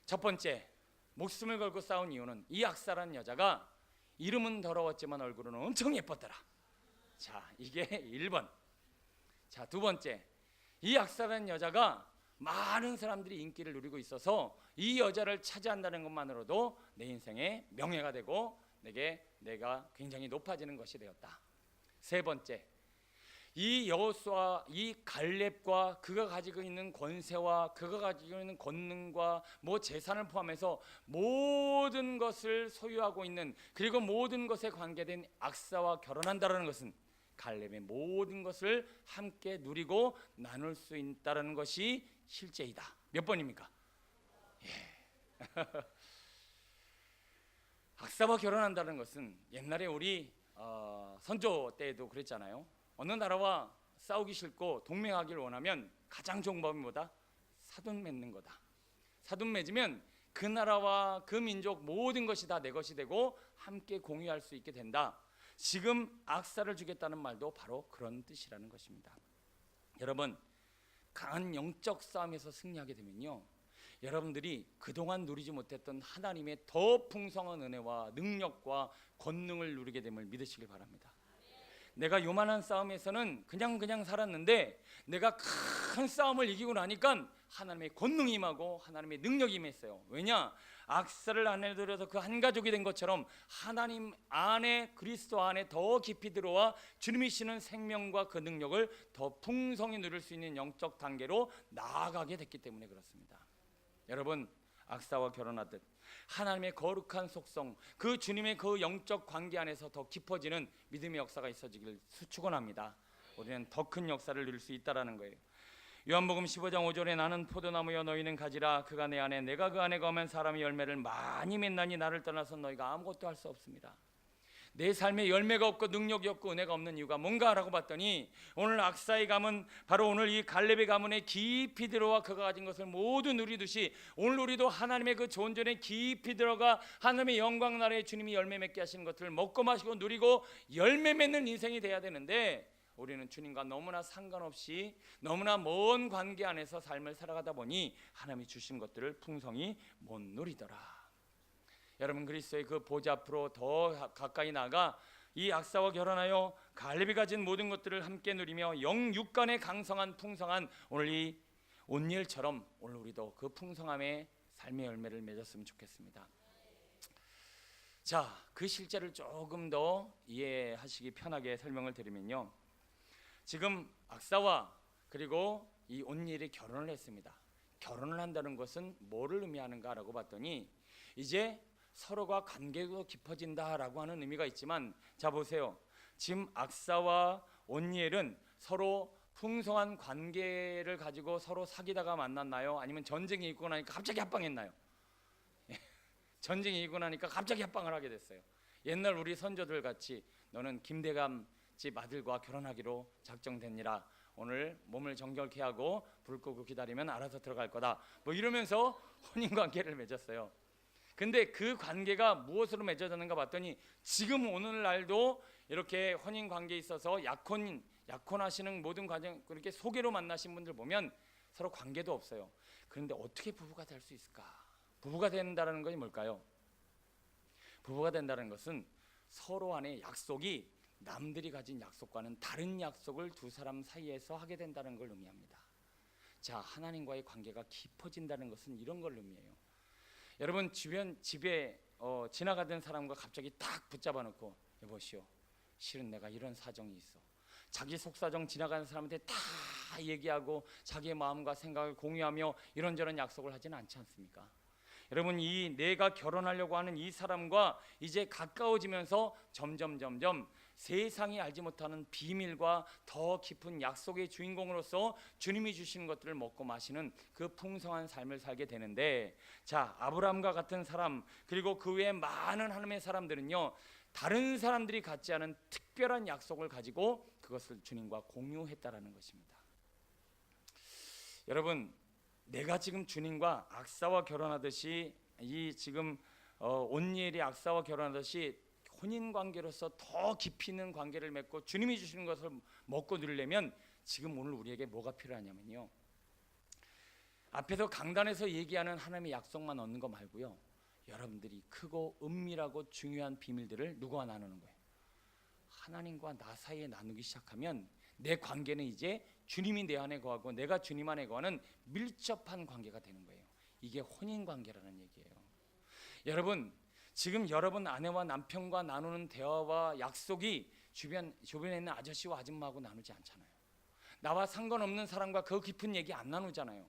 첫 번째, 목숨을 걸고 싸운 이유는 이 악사라는 여자가 이름은 더러웠지만 얼굴은 엄청 예뻤더라. 자, 이게 1번. 자, 두 번째, 이 악사라는 여자가 많은 사람들이 인기를 누리고 있어서 이 여자를 차지한다는 것만으로도 내 인생의 명예가 되고 내가 굉장히 높아지는 것이 되었다. 세 번째, 이 여호수아, 이 갈렙과 그가 가지고 있는 권세와 그가 가지고 있는 권능과 재산을 포함해서 모든 것을 소유하고 있는, 그리고 모든 것에 관계된 악사와 결혼한다는 것은 갈렙의 모든 것을 함께 누리고 나눌 수 있다는 것이 실제이다. 몇 번입니까? 예. 악사와 결혼한다는 것은 옛날에 우리 선조 때에도 그랬잖아요. 어느 나라와 싸우기 싫고 동맹하기를 원하면 가장 좋은 법이 뭐다? 사돈 맺는 거다. 사돈 맺으면 그 나라와 그 민족 모든 것이 다 내 것이 되고 함께 공유할 수 있게 된다. 지금 악사를 주겠다는 말도 바로 그런 뜻이라는 것입니다. 여러분, 강한 영적 싸움에서 승리하게 되면요, 여러분들이 그동안 누리지 못했던 하나님의 더 풍성한 은혜와 능력과 권능을 누리게 됨을 믿으시길 바랍니다. 내가 요만한 싸움에서는 그냥 살았는데 내가 큰 싸움을 이기고 나니까 하나님의 권능이 임하고 하나님의 능력이 임했어요. 왜냐? 악사를 안에 들여서 그 한 가족이 된 것처럼 하나님 안에, 그리스도 안에 더 깊이 들어와 주님이 주시는 생명과 그 능력을 더 풍성히 누릴 수 있는 영적 단계로 나아가게 됐기 때문에 그렇습니다. 여러분, 악사와 결혼하듯 하나님의 거룩한 속성, 그 주님의 그 영적 관계 안에서 더 깊어지는 믿음의 역사가 있어지길 축원합니다. 우리는 더 큰 역사를 누릴 수 있다라는 거예요. 요한복음 15장 5절에 나는 포도나무여 너희는 가지라, 그가 내 안에 내가 그 안에 거하면 사람이 열매를 많이 맺나니 나를 떠나서 너희가 아무것도 할 수 없습니다. 내 삶에 열매가 없고 능력이 없고 은혜가 없는 이유가 뭔가라고 봤더니 오늘 악사의 가문, 바로 오늘 이 갈렙의 가문에 깊이 들어와 그가 가진 것을 모두 누리듯이 오늘 우리도 하나님의 그 존전에 깊이 들어가 하나님의 영광 나라에 주님이 열매 맺게 하시는 것들을 먹고 마시고 누리고 열매 맺는 인생이 돼야 되는데, 우리는 주님과 너무나 상관없이 너무나 먼 관계 안에서 삶을 살아가다 보니 하나님이 주신 것들을 풍성히 못 누리더라. 여러분, 그리스도의 그 보좌 앞으로 더 가까이 나가 이 악사와 결혼하여 갈렙이 가진 모든 것들을 함께 누리며 영육간의 강성한 풍성한 오늘 이 온니엘처럼 오늘 우리도 그 풍성함의 삶의 열매를 맺었으면 좋겠습니다. 자, 그 실제를 조금 더 이해하시기 편하게 설명을 드리면요, 지금 악사와 그리고 이 온니엘이 결혼을 했습니다. 결혼을 한다는 것은 뭐를 의미하는가라고 봤더니 이제 서로가 관계가 깊어진다라고 하는 의미가 있지만, 자 보세요. 지금 악사와 온니엘은 서로 풍성한 관계를 가지고 서로 사귀다가 만났나요? 아니면 전쟁이 있고 나니까 갑자기 합방했나요? 전쟁이 있고 나니까 갑자기 합방을 하게 됐어요. 옛날 우리 선조들 같이 너는 김대감 집 아들과 결혼하기로 작정됐니라, 오늘 몸을 정결케 하고 불 끄고 기다리면 알아서 들어갈 거다, 이러면서 혼인관계를 맺었어요. 근데 그 관계가 무엇으로 맺어졌는가 봤더니 지금 오늘날도 이렇게 혼인관계에 있어서 약혼하시는 모든 과정, 그렇게 소개로 만나신 분들 보면 서로 관계도 없어요. 그런데 어떻게 부부가 될 수 있을까? 부부가 된다는 것이 뭘까요? 부부가 된다는 것은 서로 안에 약속이 남들이 가진 약속과는 다른 약속을 두 사람 사이에서 하게 된다는 걸 의미합니다. 자, 하나님과의 관계가 깊어진다는 것은 이런 걸 의미해요. 여러분, 주변 집에 지나가던 사람과 갑자기 딱 붙잡아 놓고 여보시오, 실은 내가 이런 사정이 있어. 자기 속사정 지나가는 사람한테 다 얘기하고 자기의 마음과 생각을 공유하며 이런저런 약속을 하지는 않지 않습니까? 여러분, 이 내가 결혼하려고 하는 이 사람과 이제 가까워지면서 점점 세상이 알지 못하는 비밀과 더 깊은 약속의 주인공으로서 주님이 주시는 것들을 먹고 마시는 그 풍성한 삶을 살게 되는데, 자, 아브라함과 같은 사람, 그리고 그 외에 많은 하나님의 사람들은요, 다른 사람들이 갖지 않은 특별한 약속을 가지고 그것을 주님과 공유했다라는 것입니다. 여러분, 내가 지금 주님과 악사와 결혼하듯이 이 지금 온니엘이 악사와 결혼하듯이 혼인 관계로서 더 깊이 있는 관계를 맺고 주님이 주시는 것을 먹고 누리려면 지금 오늘 우리에게 뭐가 필요하냐면요, 앞에서 강단에서 얘기하는 하나님의 약속만 얻는 거 말고요, 여러분들이 크고 은밀하고 중요한 비밀들을 누구와 나누는 거예요? 하나님과 나 사이에 나누기 시작하면 내 관계는 이제 주님이 내 안에 거하고 내가 주님 안에 거하는 밀접한 관계가 되는 거예요. 이게 혼인 관계라는 얘기예요. 여러분, 지금 여러분 아내와 남편과 나누는 대화와 약속이 주변에 있는 아저씨와 아줌마하고 나누지 않잖아요. 나와 상관없는 사람과 그 깊은 얘기 안 나누잖아요.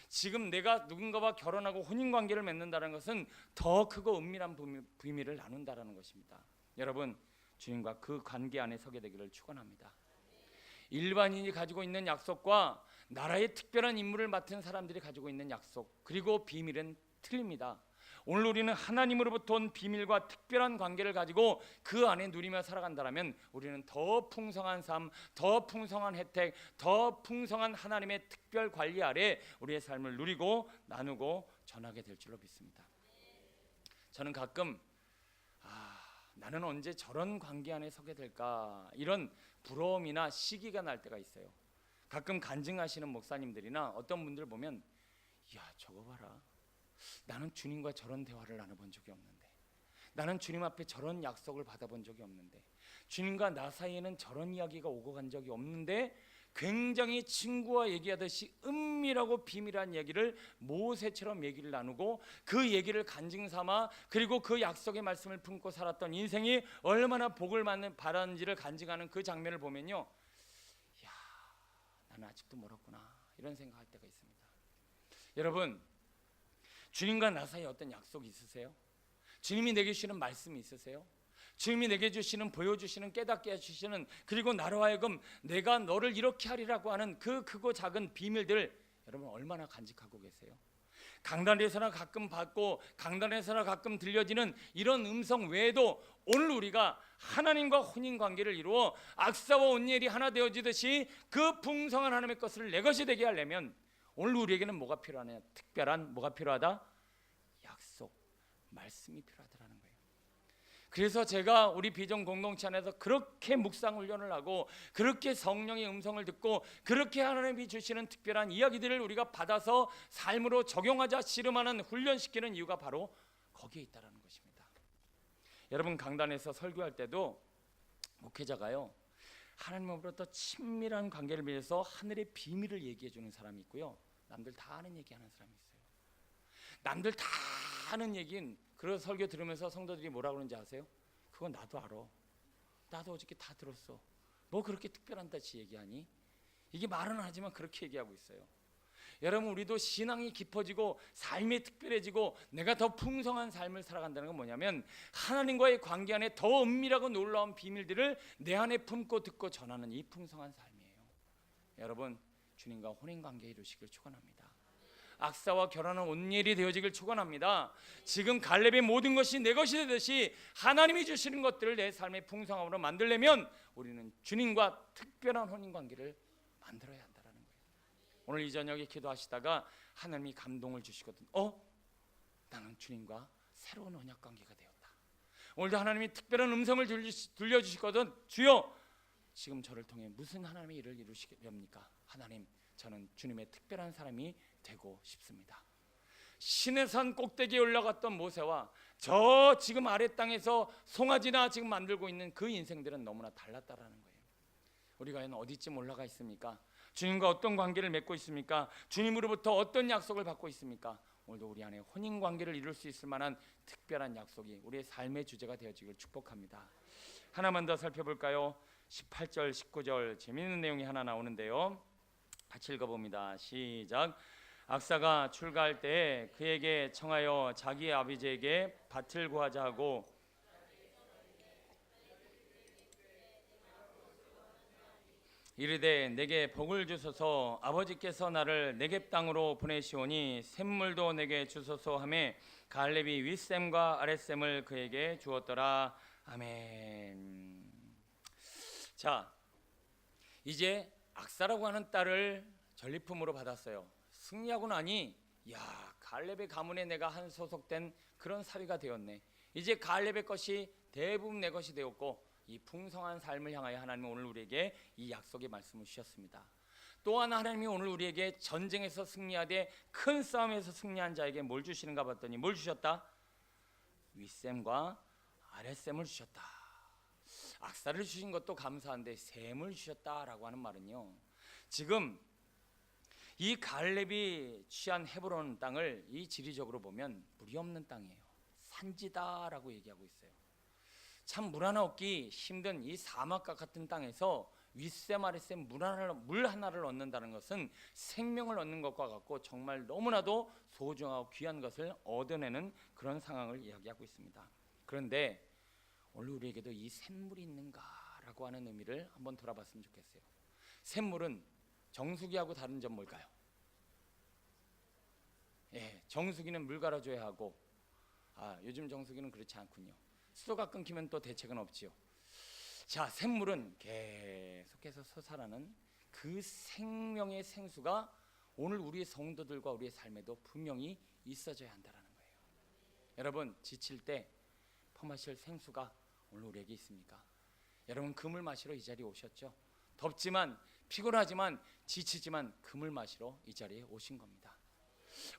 지금 내가 누군가와 결혼하고 혼인 관계를 맺는다는 것은 더 크고 은밀한 비밀을 나눈다라는 것입니다. 여러분, 주님과 그 관계 안에 서게 되기를 축원합니다. 일반인이 가지고 있는 약속과 나라의 특별한 임무를 맡은 사람들이 가지고 있는 약속, 그리고 비밀은 틀립니다. 오늘 우리는 하나님으로부터 온 비밀과 특별한 관계를 가지고 그 안에 누리며 살아간다면 우리는 더 풍성한 삶, 더 풍성한 혜택, 더 풍성한 하나님의 특별 관리 아래 우리의 삶을 누리고 나누고 전하게 될 줄로 믿습니다. 저는 가끔 나는 언제 저런 관계 안에 서게 될까, 이런 부러움이나 시기가 날 때가 있어요. 가끔 간증하시는 목사님들이나 어떤 분들 보면, 야, 저거 봐라, 나는 주님과 저런 대화를 나눠본 적이 없는데, 나는 주님 앞에 저런 약속을 받아본 적이 없는데, 주님과 나 사이에는 저런 이야기가 오고 간 적이 없는데, 굉장히 친구와 얘기하듯이 은밀하고 비밀한 얘기를 모세처럼 얘기를 나누고 그 얘기를 간증 삼아, 그리고 그 약속의 말씀을 품고 살았던 인생이 얼마나 복을 받았는지를 간증하는 그 장면을 보면요, 야, 나는 아직도 멀었구나, 이런 생각할 때가 있습니다. 여러분, 주님과 나 사이에 어떤 약속이 있으세요? 주님이 내게 주시는 말씀이 있으세요? 주님이 내게 주시는, 보여주시는, 깨닫게 해주시는, 그리고 나로 하여금 내가 너를 이렇게 하리라고 하는 그 크고 작은 비밀들, 여러분 얼마나 간직하고 계세요? 강단에서나 가끔 받고 강단에서나 가끔 들려지는 이런 음성 외에도 오늘 우리가 하나님과 혼인관계를 이루어 악사와 온니엘이 하나 되어지듯이 그 풍성한 하나님의 것을 내 것이 되게 하려면 오늘 우리에게는 뭐가 필요하냐? 특별한 뭐가 필요하다? 약속, 말씀이 필요하다라는 거예요. 그래서 제가 우리 비전 공동체 안에서 그렇게 묵상 훈련을 하고 그렇게 성령의 음성을 듣고 그렇게 하나님이 주시는 특별한 이야기들을 우리가 받아서 삶으로 적용하자 씨름하는, 훈련시키는 이유가 바로 거기에 있다는 것입니다. 여러분, 강단에서 설교할 때도 목회자가요, 하나님으로부터 친밀한 관계를 맺어서 하늘의 비밀을 얘기해 주는 사람이 있고요, 남들 다 아는 얘기하는 사람이 있어요. 남들 다 아는 얘기는, 그런 설교 들으면서 성도들이 뭐라 그러는지 아세요? 그건 나도 알아, 나도 어저께 다 들었어, 너 그렇게 특별한 듯이 얘기하니? 이게 말은 하지만 그렇게 얘기하고 있어요. 여러분, 우리도 신앙이 깊어지고 삶이 특별해지고 내가 더 풍성한 삶을 살아간다는 건 뭐냐면 하나님과의 관계 안에 더 은밀하고 놀라운 비밀들을 내 안에 품고 듣고 전하는 이 풍성한 삶이에요. 여러분, 주님과 혼인관계 이루시길 축원합니다. 악사와 결혼한 온니엘이 되어지길 축원합니다. 지금 갈렙의 모든 것이 내 것이 되듯이 하나님이 주시는 것들을 내 삶의 풍성함으로 만들려면 우리는 주님과 특별한 혼인관계를 만들어야 한다는 거예요. 오늘 이 저녁에 기도하시다가 하나님이 감동을 주시거든, 나는 주님과 새로운 언약관계가 되었다. 오늘도 하나님이 특별한 음성을 들려주시거든, 주여 지금 저를 통해 무슨 하나님의 일을 이루시렵니까? 하나님, 저는 주님의 특별한 사람이 되고 싶습니다. 신의 산 꼭대기에 올라갔던 모세와 저 지금 아래 땅에서 송아지나 지금 만들고 있는 그 인생들은 너무나 달랐다라는 거예요. 우리가 어디쯤 올라가 있습니까? 주님과 어떤 관계를 맺고 있습니까? 주님으로부터 어떤 약속을 받고 있습니까? 오늘도 우리 안에 혼인관계를 이룰 수 있을 만한 특별한 약속이 우리의 삶의 주제가 되어지길 축복합니다. 하나만 더 살펴볼까요? 18절 19절 재미있는 내용이 하나 나오는데요, 같이 읽어봅니다. 시작. 악사가 출가할 때에 그에게 청하여 자기의 아버지에게 밭을 구하자 하고 이르되 내게 복을 주소서, 아버지께서 나를 네겝 땅으로 보내시오니 샘물도 내게 주소서 하매 갈렙이 윗샘과 아랫샘을 그에게 주었더라. 아멘. 자, 이제 악사라고 하는 딸을 전리품으로 받았어요. 승리하고 나니, 야, 갈렙의 가문에 내가 한 소속된 그런 사위가 되었네. 이제 갈렙의 것이 대부분 내 것이 되었고 이 풍성한 삶을 향하여 하나님은 오늘 우리에게 이 약속의 말씀을 주셨습니다. 또한 하나님이 오늘 우리에게 전쟁에서 승리하되 큰 싸움에서 승리한 자에게 뭘 주시는가 봤더니 뭘 주셨다? 윗셈과 아랫셈을 주셨다. 악사를 주신 것도 감사한데 셈을 주셨다라고 하는 말은요, 지금 이 갈렙이 취한 헤브론 땅을 이 지리적으로 보면 물이 없는 땅이에요. 산지다라고 얘기하고 있어요. 참 물 하나 얻기 힘든 이 사막과 같은 땅에서 윗셈 아랫셈 물 하나를 얻는다는 것은 생명을 얻는 것과 같고 정말 너무나도 소중하고 귀한 것을 얻어내는 그런 상황을 이야기하고 있습니다. 그런데 오늘 우리에게도 이 샘물이 있는가라고 하는 의미를 한번 돌아봤으면 좋겠어요. 샘물은 정수기하고 다른 점 뭘까요? 정수기는 물 갈아줘야 하고 요즘 정수기는 그렇지 않군요. 수도가 끊기면 또 대책은 없지요. 자, 샘물은 계속해서 솟아나는 그 생명의 생수가 오늘 우리의 성도들과 우리의 삶에도 분명히 있어져야 한다는 거예요. 여러분, 지칠 때 퍼마실 생수가 오늘 우리에게 있습니까? 여러분, 금을 마시러 이 자리에 오셨죠? 덥지만 피곤하지만 지치지만 금을 마시러 이 자리에 오신 겁니다.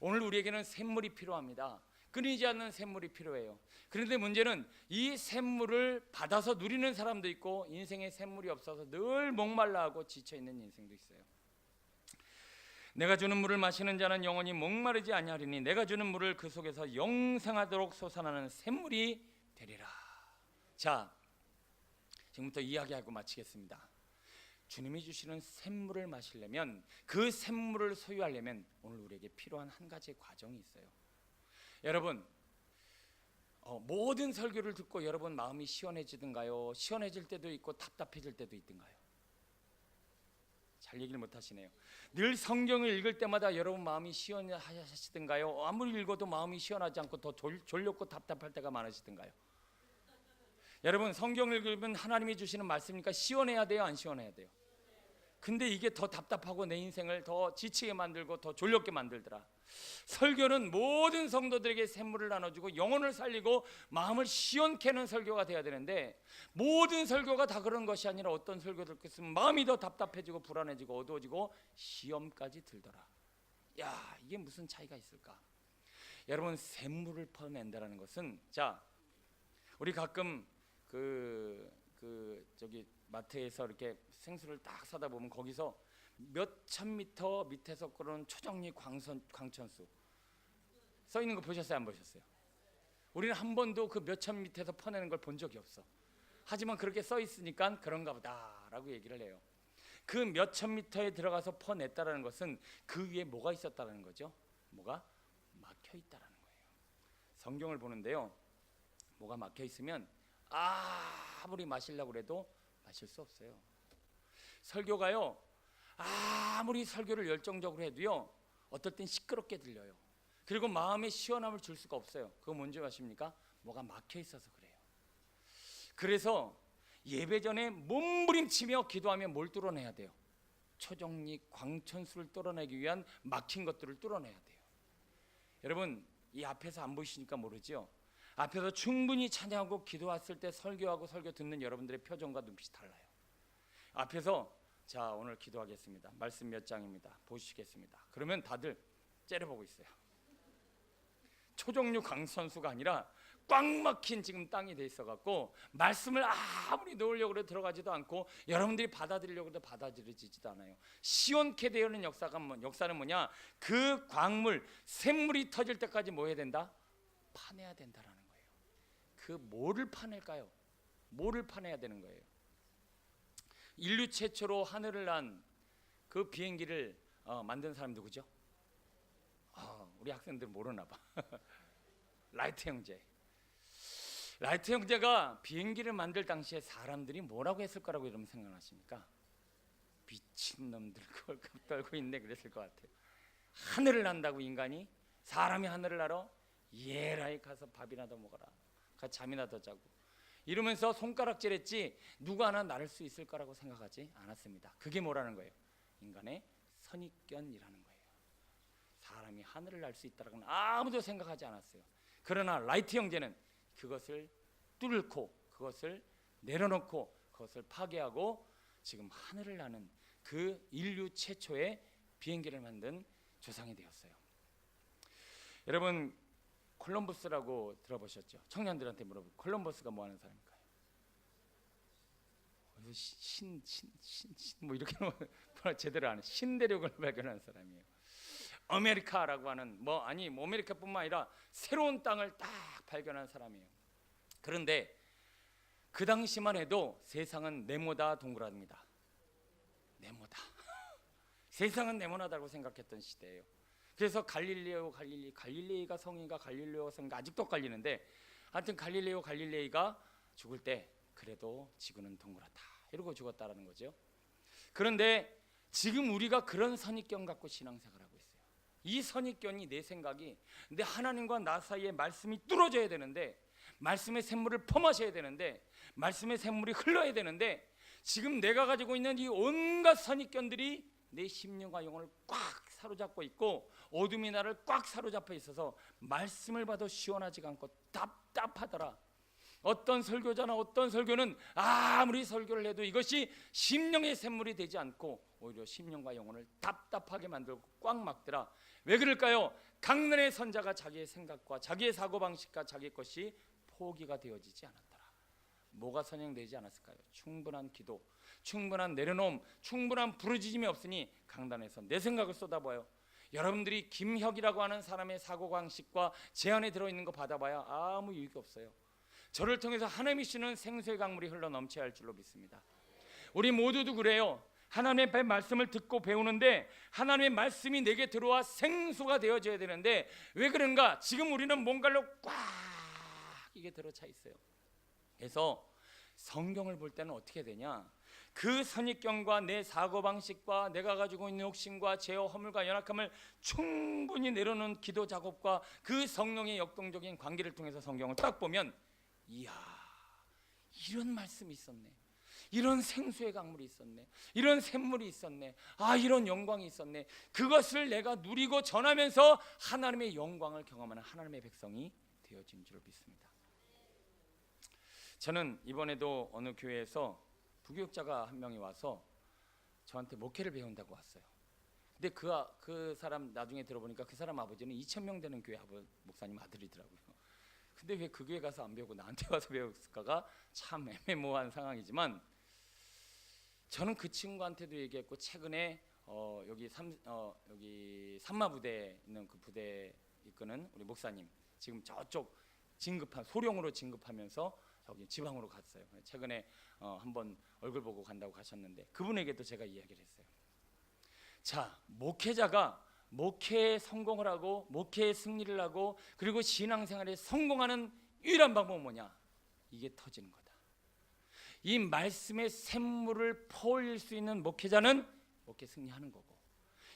오늘 우리에게는 샘물이 필요합니다. 끊이지 않는 샘물이 필요해요. 그런데 문제는 이 샘물을 받아서 누리는 사람도 있고 인생에 샘물이 없어서 늘 목말라하고 지쳐있는 인생도 있어요. 내가 주는 물을 마시는 자는 영원히 목마르지 아니하리니 내가 주는 물을 그 속에서 영생하도록 솟아나는 샘물이 되리라. 자, 지금부터 이야기하고 마치겠습니다. 주님이 주시는 샘물을 마시려면, 그 샘물을 소유하려면 오늘 우리에게 필요한 한 가지의 과정이 있어요. 여러분, 모든 설교를 듣고 여러분 마음이 시원해지든가요? 시원해질 때도 있고 답답해질 때도 있든가요? 잘 얘기를 못 하시네요. 늘 성경을 읽을 때마다 여러분 마음이 시원하시든가요? 아무리 읽어도 마음이 시원하지 않고 더 졸렸고 답답할 때가 많으시든가요? 여러분, 성경을 읽으면 하나님이 주시는 말씀이니까 시원해야 돼요, 안 시원해야 돼요? 근데 이게 더 답답하고 내 인생을 더 지치게 만들고 더 졸렵게 만들더라. 설교는 모든 성도들에게 샘물을 나눠주고 영혼을 살리고 마음을 시원케 하는 설교가 돼야 되는데, 모든 설교가 다 그런 것이 아니라 어떤 설교들 있으면 마음이 더 답답해지고 불안해지고 어두워지고 시험까지 들더라. 야, 이게 무슨 차이가 있을까? 여러분, 샘물을 퍼낸다는 것은, 자, 우리 가끔 저기 마트에서 이렇게 생수를 딱 사다 보면 거기서 몇천 미터 밑에서 끓는 초정리 광천수 써 있는 거 보셨어요, 안 보셨어요? 우리는 한 번도 그 몇천 미터에서 퍼내는 걸 본 적이 없어. 하지만 그렇게 써 있으니까 그런가 보다라고 얘기를 해요. 그 몇천 미터에 들어가서 퍼냈다라는 것은 그 위에 뭐가 있었다라는 거죠? 뭐가 막혀 있다라는 거예요. 성경을 보는데요, 뭐가 막혀 있으면 아무리 마시려고 해도 마실 수 없어요. 설교가요, 아무리 설교를 열정적으로 해도요, 어떨 땐 시끄럽게 들려요. 그리고 마음에 시원함을 줄 수가 없어요. 그거 뭔지 아십니까? 뭐가 막혀 있어서 그래요. 그래서 예배 전에 몸부림치며 기도하며 뭘 뚫어내야 돼요? 초정리 광천수를 뚫어내기 위한 막힌 것들을 뚫어내야 돼요. 여러분, 이 앞에서 안 보이시니까 모르죠? 앞에서 충분히 찬양하고 기도했을 때 설교하고 설교 듣는 여러분들의 표정과 눈빛이 달라요. 앞에서 자, 오늘 기도하겠습니다. 말씀 몇 장입니다. 보시겠습니다. 그러면 다들 째려보고 있어요. 초정류 강선수가 아니라 꽉 막힌 지금 땅이 돼 있어갖고 말씀을 아무리 넣으려고 해도 들어가지도 않고 여러분들이 받아들이려고 해도 받아들여지지도 않아요. 시원케 되는 역사는 뭐냐? 그 광물, 샘물이 터질 때까지 뭐 해야 된다? 파내야 된다라는 거예요. 그 뭐를 파낼까요? 뭐를 파내야 되는 거예요? 인류 최초로 하늘을 난 그 비행기를 만든 사람 누구죠? 우리 학생들은 모르나 봐. 라이트 형제. 라이트 형제가 비행기를 만들 당시에 사람들이 뭐라고 했을 거라고 여러분 생각하십니까? 미친놈들 그걸 떨고 있네 그랬을 것 같아요. 하늘을 난다고 인간이? 사람이 하늘을 날아? 예라이 가서 밥이나 더 먹어라, 가서 잠이나 더 자고 이러면서 손가락질했지 누가 하나 나를 수 있을 거라고 생각하지 않았습니다. 그게 뭐라는 거예요? 인간의 선입견이라는 거예요. 사람이 하늘을 날 수 있다라고는 아무도 생각하지 않았어요. 그러나 라이트 형제는 그것을 뚫고 그것을 내려놓고 그것을 파괴하고 지금 하늘을 나는 그 인류 최초의 비행기를 만든 조상이 되었어요. 여러분 콜럼버스라고 들어보셨죠? 청년들한테 물어보고 콜럼버스가 뭐 하는 사람일까요? 뭐 이렇게 제대로 아는 신대륙을 발견한 사람이에요. 아메리카라고 하는 뭐 아메리카뿐만 아니라 새로운 땅을 딱 발견한 사람이에요. 그런데 그 당시만 해도 세상은 네모다 동그랗습니다. 네모다. 세상은 네모나다고 생각했던 시대예요. 그래서 갈릴레이가 성인가 갈릴레오가 성인가 아직도 헷갈리는데 하여튼 갈릴레이가 죽을 때 그래도 지구는 동그랗다 이러고 죽었다라는 거죠. 그런데 지금 우리가 그런 선입견 갖고 신앙생활을 하고 있어요. 이 선입견이 내 생각이 근데 하나님과 나 사이에 말씀이 뚫어져야 되는데 말씀의 샘물을 퍼마셔야 되는데 말씀의 샘물이 흘러야 되는데 지금 내가 가지고 있는 이 온갖 선입견들이 내 심령과 영혼을 꽉 사로잡고 있고 어둠이 나를 꽉 사로잡혀 있어서 말씀을 봐도 시원하지가 않고 답답하더라. 어떤 설교자나 어떤 설교는 아무리 설교를 해도 이것이 심령의 샘물이 되지 않고 오히려 심령과 영혼을 답답하게 만들고 꽉 막더라. 왜 그럴까요? 강단의 선자가 자기의 생각과 자기의 사고방식과 자기 것이 포기가 되어지지 않았더라. 뭐가 선행되지 않았을까요? 충분한 기도, 충분한 내려놓음, 충분한 부르짖음이 없으니 강단에서 내 생각을 쏟아봐요. 여러분들이 김혁이라고 하는 사람의 사고방식과 제안에 들어있는 거 받아봐야 아무 유익이 없어요. 저를 통해서 하나님이 주시는 생수의 강물이 흘러넘쳐야 할 줄로 믿습니다. 우리 모두도 그래요. 하나님의 말씀을 듣고 배우는데 하나님의 말씀이 내게 들어와 생수가 되어져야 되는데 왜 그런가? 지금 우리는 뭔가로 꽉 이게 들어차 있어요. 그래서 성경을 볼 때는 어떻게 되냐? 그 선입견과 내 사고방식과 내가 가지고 있는 욕심과 죄와 허물과 연약함을 충분히 내려놓은 기도 작업과 그 성령의 역동적인 관계를 통해서 성경을 딱 보면 이야, 이런 말씀이 있었네, 이런 생수의 강물이 있었네, 이런 샘물이 있었네, 이런 영광이 있었네. 그것을 내가 누리고 전하면서 하나님의 영광을 경험하는 하나님의 백성이 되어진 줄 믿습니다. 저는 이번에도 어느 교회에서 부교육자가 한 명이 와서 저한테 목회를 배운다고 왔어요. 근데 그 사람 나중에 들어보니까 그 사람 아버지는 2,000명 되는 교회 목사님 아들이더라고요. 근데 왜 그 교회 가서 안 배우고 나한테 와서 배웠을까가 참 애매모호한 상황이지만 저는 그 친구한테도 얘기했고 최근에 여기 삼마 부대에 있는 그 부대 이끄는 우리 목사님 지금 저쪽 소령으로 진급하면서 저기 지방으로 갔어요. 최근에 한번 얼굴 보고 간다고 가셨는데 그분에게도 제가 이야기를 했어요. 자, 목회자가 목회에 성공을 하고 목회에 승리를 하고 그리고 신앙생활에 성공하는 유일한 방법은 뭐냐? 이게 터지는 거다. 이 말씀의 샘물을 퍼올릴 수 있는 목회자는 목회 승리하는 거고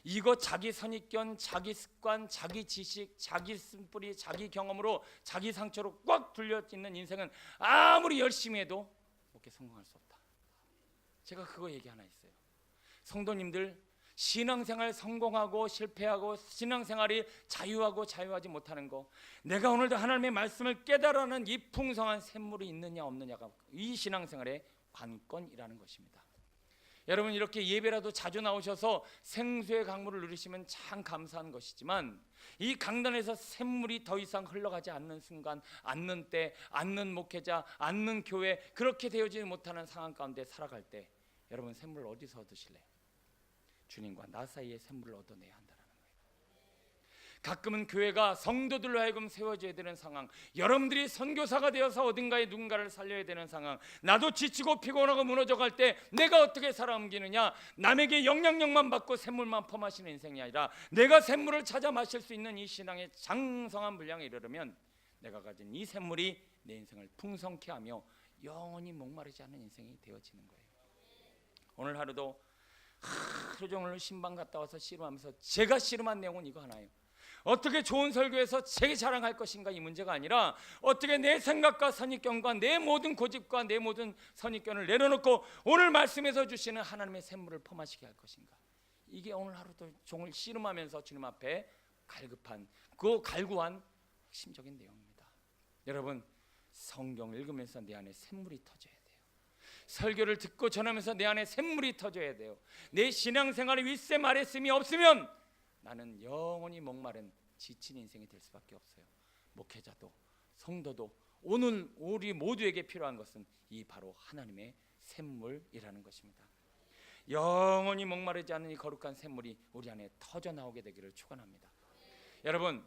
이거 자기 선입견, 자기 습관, 자기 지식, 자기 쓴뿌리, 자기 경험으로 자기 상처로 꽉 둘려있는 인생은 아무리 열심히 해도 목회 성공할 수 없다. 제가 그거 얘기 하나 했어요. 성도님들 신앙생활 성공하고 실패하고 신앙생활이 자유하지 못하는 거 내가 오늘도 하나님의 말씀을 깨달아는 이 풍성한 샘물이 있느냐 없느냐가 이 신앙생활의 관건이라는 것입니다. 여러분 이렇게 예배라도 자주 나오셔서 생수의 강물을 누리시면 참 감사한 것이지만 이 강단에서 샘물이 더 이상 흘러가지 않는 순간 않는 때 않는 목회자 않는 교회 그렇게 되어지지 못하는 상황 가운데 살아갈 때 여러분 샘물을 어디서 얻으실래요? 주님과 나 사이에 샘물을 얻어내야 한다는 거예요. 가끔은 교회가 성도들로 하여금 세워져야 되는 상황, 여러분들이 선교사가 되어서 어딘가에 누군가를 살려야 되는 상황, 나도 지치고 피곤하고 무너져갈 때 내가 어떻게 살아옮기느냐, 남에게 영향력만 받고 샘물만 퍼마시는 인생이 아니라 내가 샘물을 찾아 마실 수 있는 이 신앙의 장성한 분량에 이르려면 내가 가진 이 샘물이 내 인생을 풍성케 하며 영원히 목마르지 않는 인생이 되어지는 거예요. 오늘 하루도 하루 종일 신방 갔다 와서 씨름하면서 제가 씨름한 내용은 이거 하나예요. 어떻게 좋은 설교에서 제 자랑할 것인가 이 문제가 아니라 어떻게 내 생각과 선입견과 내 모든 고집과 내 모든 선입견을 내려놓고 오늘 말씀에서 주시는 하나님의 샘물을 퍼마시게 할 것인가. 이게 오늘 하루도 종일 씨름하면서 주님 앞에 갈급한 그 갈구한 핵심적인 내용입니다. 여러분, 성경을 읽으면서 내 안에 샘물이 터져야 돼요. 설교를 듣고 전하면서 내 안에 샘물이 터져야 돼요. 내 신앙생활에 윗샘 아랫샘이 없으면 나는 영원히 목마른 지친 인생이 될 수밖에 없어요. 목회자도 성도도 오늘 우리 모두에게 필요한 것은 이 바로 하나님의 샘물이라는 것입니다. 영원히 목마르지 않는 이 거룩한 샘물이 우리 안에 터져 나오게 되기를 축원합니다. 여러분,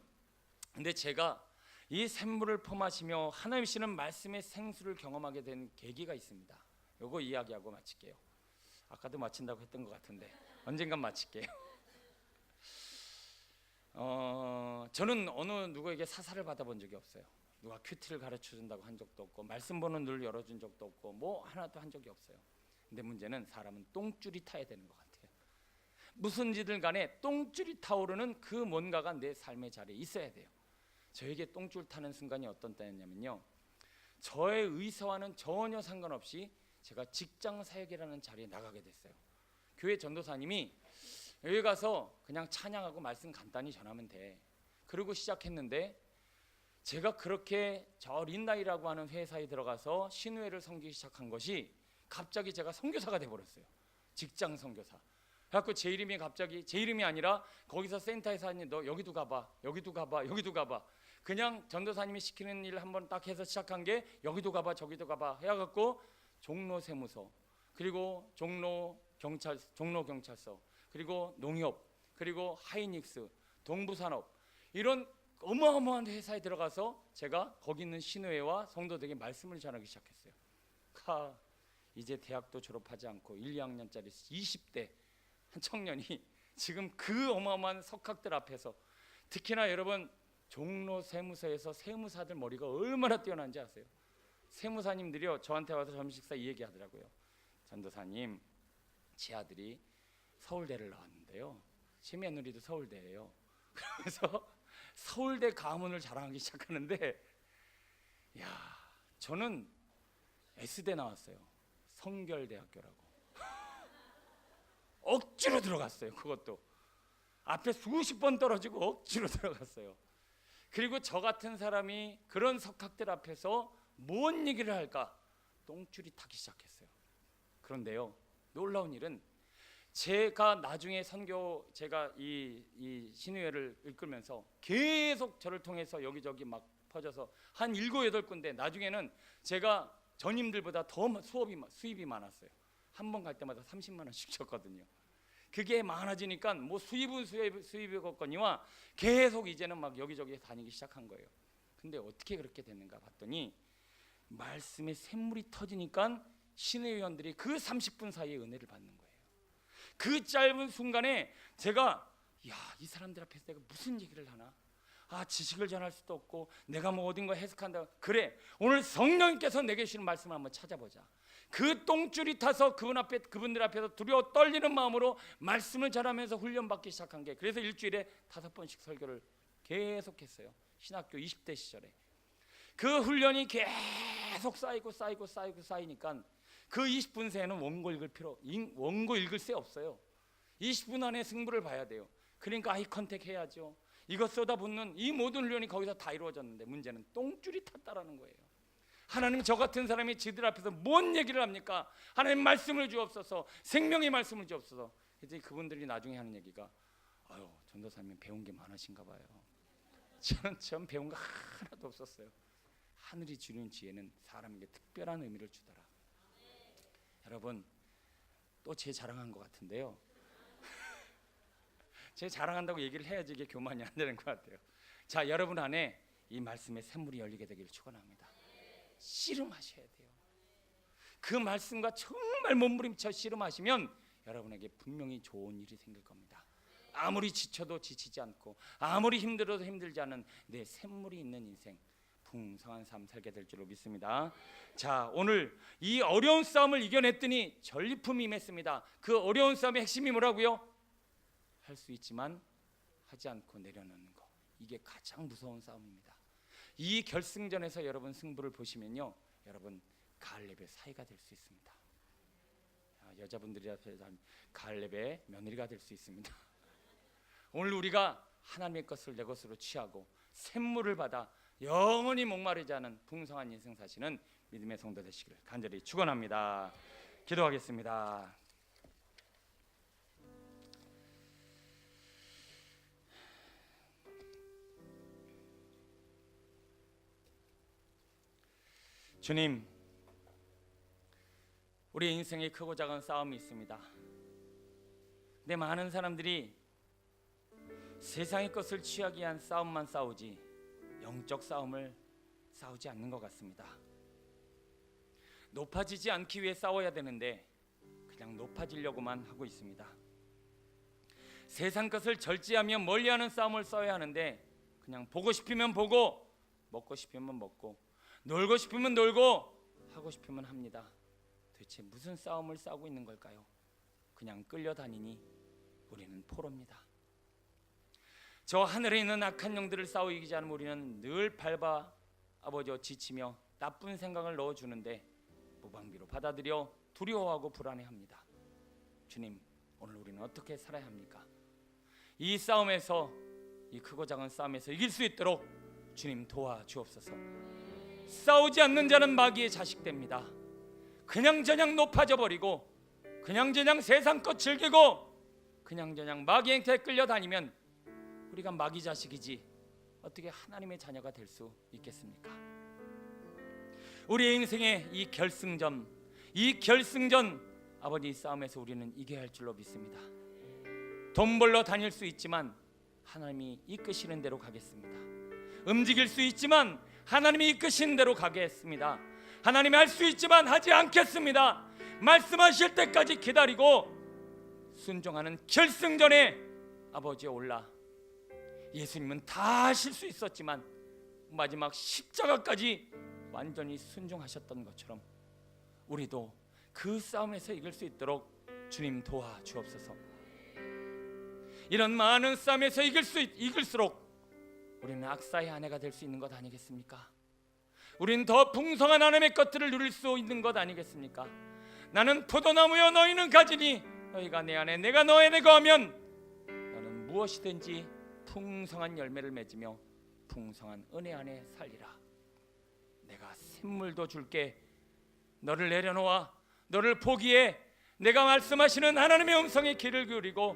근데 제가 이 샘물을 포마시며 하나님 주시는 말씀의 생수를 경험하게 된 계기가 있습니다. 요거 이야기하고 마칠게요. 아까도 마친다고 했던 것 같은데 언젠간 마칠게요. 저는 어느 누구에게 사사를 받아본 적이 없어요. 누가 큐티를 가르쳐 준다고 한 적도 없고 말씀 보는 눈을 열어준 적도 없고 뭐 하나도 한 적이 없어요. 근데 문제는 사람은 똥줄이 타야 되는 것 같아요. 무슨 지들 간에 똥줄이 타오르는 그 뭔가가 내 삶의 자리에 있어야 돼요. 저에게 똥줄 타는 순간이 어떤 때였냐면요, 저의 의사와는 전혀 상관없이 제가 직장 사역이라는 자리에 나가게 됐어요. 교회 전도사님이 여기 가서 그냥 찬양하고 말씀 간단히 전하면 돼, 그러고 시작했는데 제가 그렇게 저 린나이라고 하는 회사에 들어가서 신우회를 섬기기 시작한 것이 갑자기 제가 선교사가 돼버렸어요. 직장 선교사. 그래갖고 제 이름이 갑자기 제 이름이 아니라 거기서 센터에서 하니 너 여기도 가봐, 여기도 가봐, 여기도 가봐. 그냥 전도사님이 시키는 일 한번 딱 해서 시작한 게 여기도 가봐, 저기도 가봐 해갖고 종로 세무서, 그리고 종로 경찰서, 그리고 농협, 그리고 하이닉스, 동부산업, 이런 어마어마한 회사에 들어가서 제가 거기 있는 신우회와 성도들에게 말씀을 전하기 시작했어요. 이제 대학도 졸업하지 않고 1, 2학년짜리 20대 한 청년이 지금 그 어마어마한 석학들 앞에서, 특히나 여러분 종로 세무서에서 세무사들 머리가 얼마나 뛰어난지 아세요? 세무사님들이요 저한테 와서 점심식사 이 얘기 하더라고요. 전도사님, 제 아들이 서울대를 나왔는데요, 제 며느리도 서울대예요. 그래서 서울대 가문을 자랑하기 시작하는데, 야, 저는 S대 나왔어요. 성결대학교라고. 억지로 들어갔어요. 그것도 앞에 수십 번 떨어지고 억지로 들어갔어요. 그리고 저 같은 사람이 그런 석학들 앞에서 뭔 얘기를 할까? 똥줄이 타기 시작했어요. 그런데요, 놀라운 일은 제가 나중에 제가 이 신우회를 이끌면서 계속 저를 통해서 여기저기 막 퍼져서 한 7, 8군데, 나중에는 제가 전임들보다 더 수입이 많았어요. 한 번 갈 때마다 30만 원씩 줬거든요. 그게 많아지니까 뭐 수입이었거니와 계속 이제는 막 여기저기 다니기 시작한 거예요. 근데 어떻게 그렇게 됐는가 봤더니 말씀의 샘물이 터지니까 신회의원들이 그 30분 사이에 은혜를 받는 거예요. 그 짧은 순간에 제가 이 사람들 앞에서 내가 무슨 얘기를 하나? 지식을 전할 수도 없고 내가 뭐 어딘가 해석한다. 그래, 오늘 성령님께서 내게 주시는 말씀을 한번 찾아보자. 그 똥줄이 타서 그분들 앞에서 두려워 떨리는 마음으로 말씀을 전하면서 훈련받기 시작한 게, 그래서 일주일에 5번씩 설교를 계속했어요. 신학교 20대 시절에. 그 훈련이 계속 쌓이니까 그 20분 새에는 원고 읽을 새 없어요. 20분 안에 승부를 봐야 돼요. 그러니까 아이 컨택 해야죠. 이것 쏟아붓는 이 모든 훈련이 거기서 다 이루어졌는데, 문제는 똥줄이 탔다라는 거예요. 하나님, 저 같은 사람이 지들 앞에서 뭔 얘기를 합니까? 하나님 말씀을 주옵소서, 생명의 말씀을 주옵소서. 그래서 그분들이 나중에 하는 얘기가, 전도사님 배운 게 많으신가 봐요. 전 배운 거 하나도 없었어요. 하늘이 주는 지혜는 사람에게 특별한 의미를 주더라. 여러분, 또 제 자랑한 것 같은데요. 제 자랑한다고 얘기를 해야지 이게 교만이 안 되는 것 같아요. 자, 여러분 안에 이 말씀의 샘물이 열리게 되기를 축원합니다. 씨름하셔야 돼요. 그 말씀과 정말 몸부림쳐 씨름하시면 여러분에게 분명히 좋은 일이 생길 겁니다. 아무리 지쳐도 지치지 않고 아무리 힘들어도 힘들지 않은 내 샘물이 있는 인생, 풍성한 삶 살게 될 줄로 믿습니다. 자, 오늘 이 어려운 싸움을 이겨냈더니 전리품이 임했습니다. 그 어려운 싸움의 핵심이 뭐라고요? 할 수 있지만 하지 않고 내려놓는 거. 이게 가장 무서운 싸움입니다. 이 결승전에서 여러분 승부를 보시면요, 여러분 갈렙의 사이가 될 수 있습니다. 여자분들이라서 갈렙의 며느리가 될 수 있습니다. 오늘 우리가 하나님의 것을 내 것으로 취하고 샘물을 받아 영원히 목마르지 않은 풍성한 인생 사시는 믿음의 성도 되시기를 간절히 축원합니다. 기도하겠습니다. 주님, 우리 인생에 크고 작은 싸움이 있습니다. 근데 많은 사람들이 세상의 것을 취하기 위한 싸움만 싸우지 영적 싸움을 싸우지 않는 것 같습니다. 높아지지 않기 위해 싸워야 되는데 그냥 높아지려고만 하고 있습니다. 세상 것을 절제하며 멀리하는 싸움을 싸워야 하는데 그냥 보고 싶으면 보고, 먹고 싶으면 먹고, 놀고 싶으면 놀고, 하고 싶으면 합니다. 도대체 무슨 싸움을 싸우고 있는 걸까요? 그냥 끌려다니니 우리는 포로입니다. 저 하늘에 있는 악한 영들을 싸워 이기지 않으면 우리는 늘 밟아 아버지와 지치며 나쁜 생각을 넣어주는데 무방비로 받아들여 두려워하고 불안해합니다. 주님, 오늘 우리는 어떻게 살아야 합니까? 이 싸움에서, 이 크고 작은 싸움에서 이길 수 있도록 주님 도와주옵소서. 싸우지 않는 자는 마귀의 자식됩니다. 그냥저냥 높아져 버리고 그냥저냥 세상 것 즐기고 그냥저냥 마귀 행태에 끌려다니면 우리가 마귀 자식이지 어떻게 하나님의 자녀가 될 수 있겠습니까? 우리의 인생의 이 결승전 아버지 싸움에서 우리는 이겨야 할 줄로 믿습니다. 돈 벌러 다닐 수 있지만 하나님이 이끄시는 대로 가겠습니다. 움직일 수 있지만 하나님이 이끄시는 대로 가겠습니다. 하나님이 할 수 있지만 하지 않겠습니다. 말씀하실 때까지 기다리고 순종하는 결승전에 아버지에 올라 예수님은 다 하실 수 있었지만 마지막 십자가까지 완전히 순종하셨던 것처럼 우리도 그 싸움에서 이길 수 있도록 주님 도와주옵소서. 이런 많은 싸움에서 이길수록 우리는 악사의 아내가 될 수 있는 것 아니겠습니까? 우리는 더 풍성한 하나님의 것들을 누릴 수 있는 것 아니겠습니까? 나는 포도나무여 너희는 가지니 너희가 내 안에 내가 너 안에 거하면 너는 무엇이든지 풍성한 열매를 맺으며 풍성한 은혜 안에 살리라. 내가 샘물도 줄게. 너를 내려놓아 너를 포기해. 내가 말씀하시는 하나님의 음성에 귀를 기울이고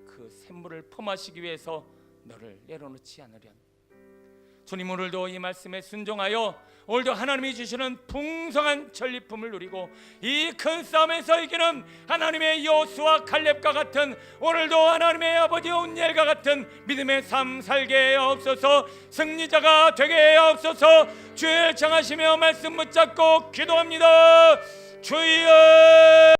그 샘물을 품마시기 위해서 너를 내려놓지 않으련. 주님, 오늘도 이 말씀에 순종하여 오늘도 하나님이 주시는 풍성한 전리품을 누리고 이 큰 싸움에서 이기는 하나님의 여호수아 칼렙과 같은, 오늘도 하나님의 아버지 온니엘과 같은 믿음의 삶 살게 하옵소서. 승리자가 되게 하옵소서. 주의 정하시며 말씀 붙잡고 기도합니다. 주여.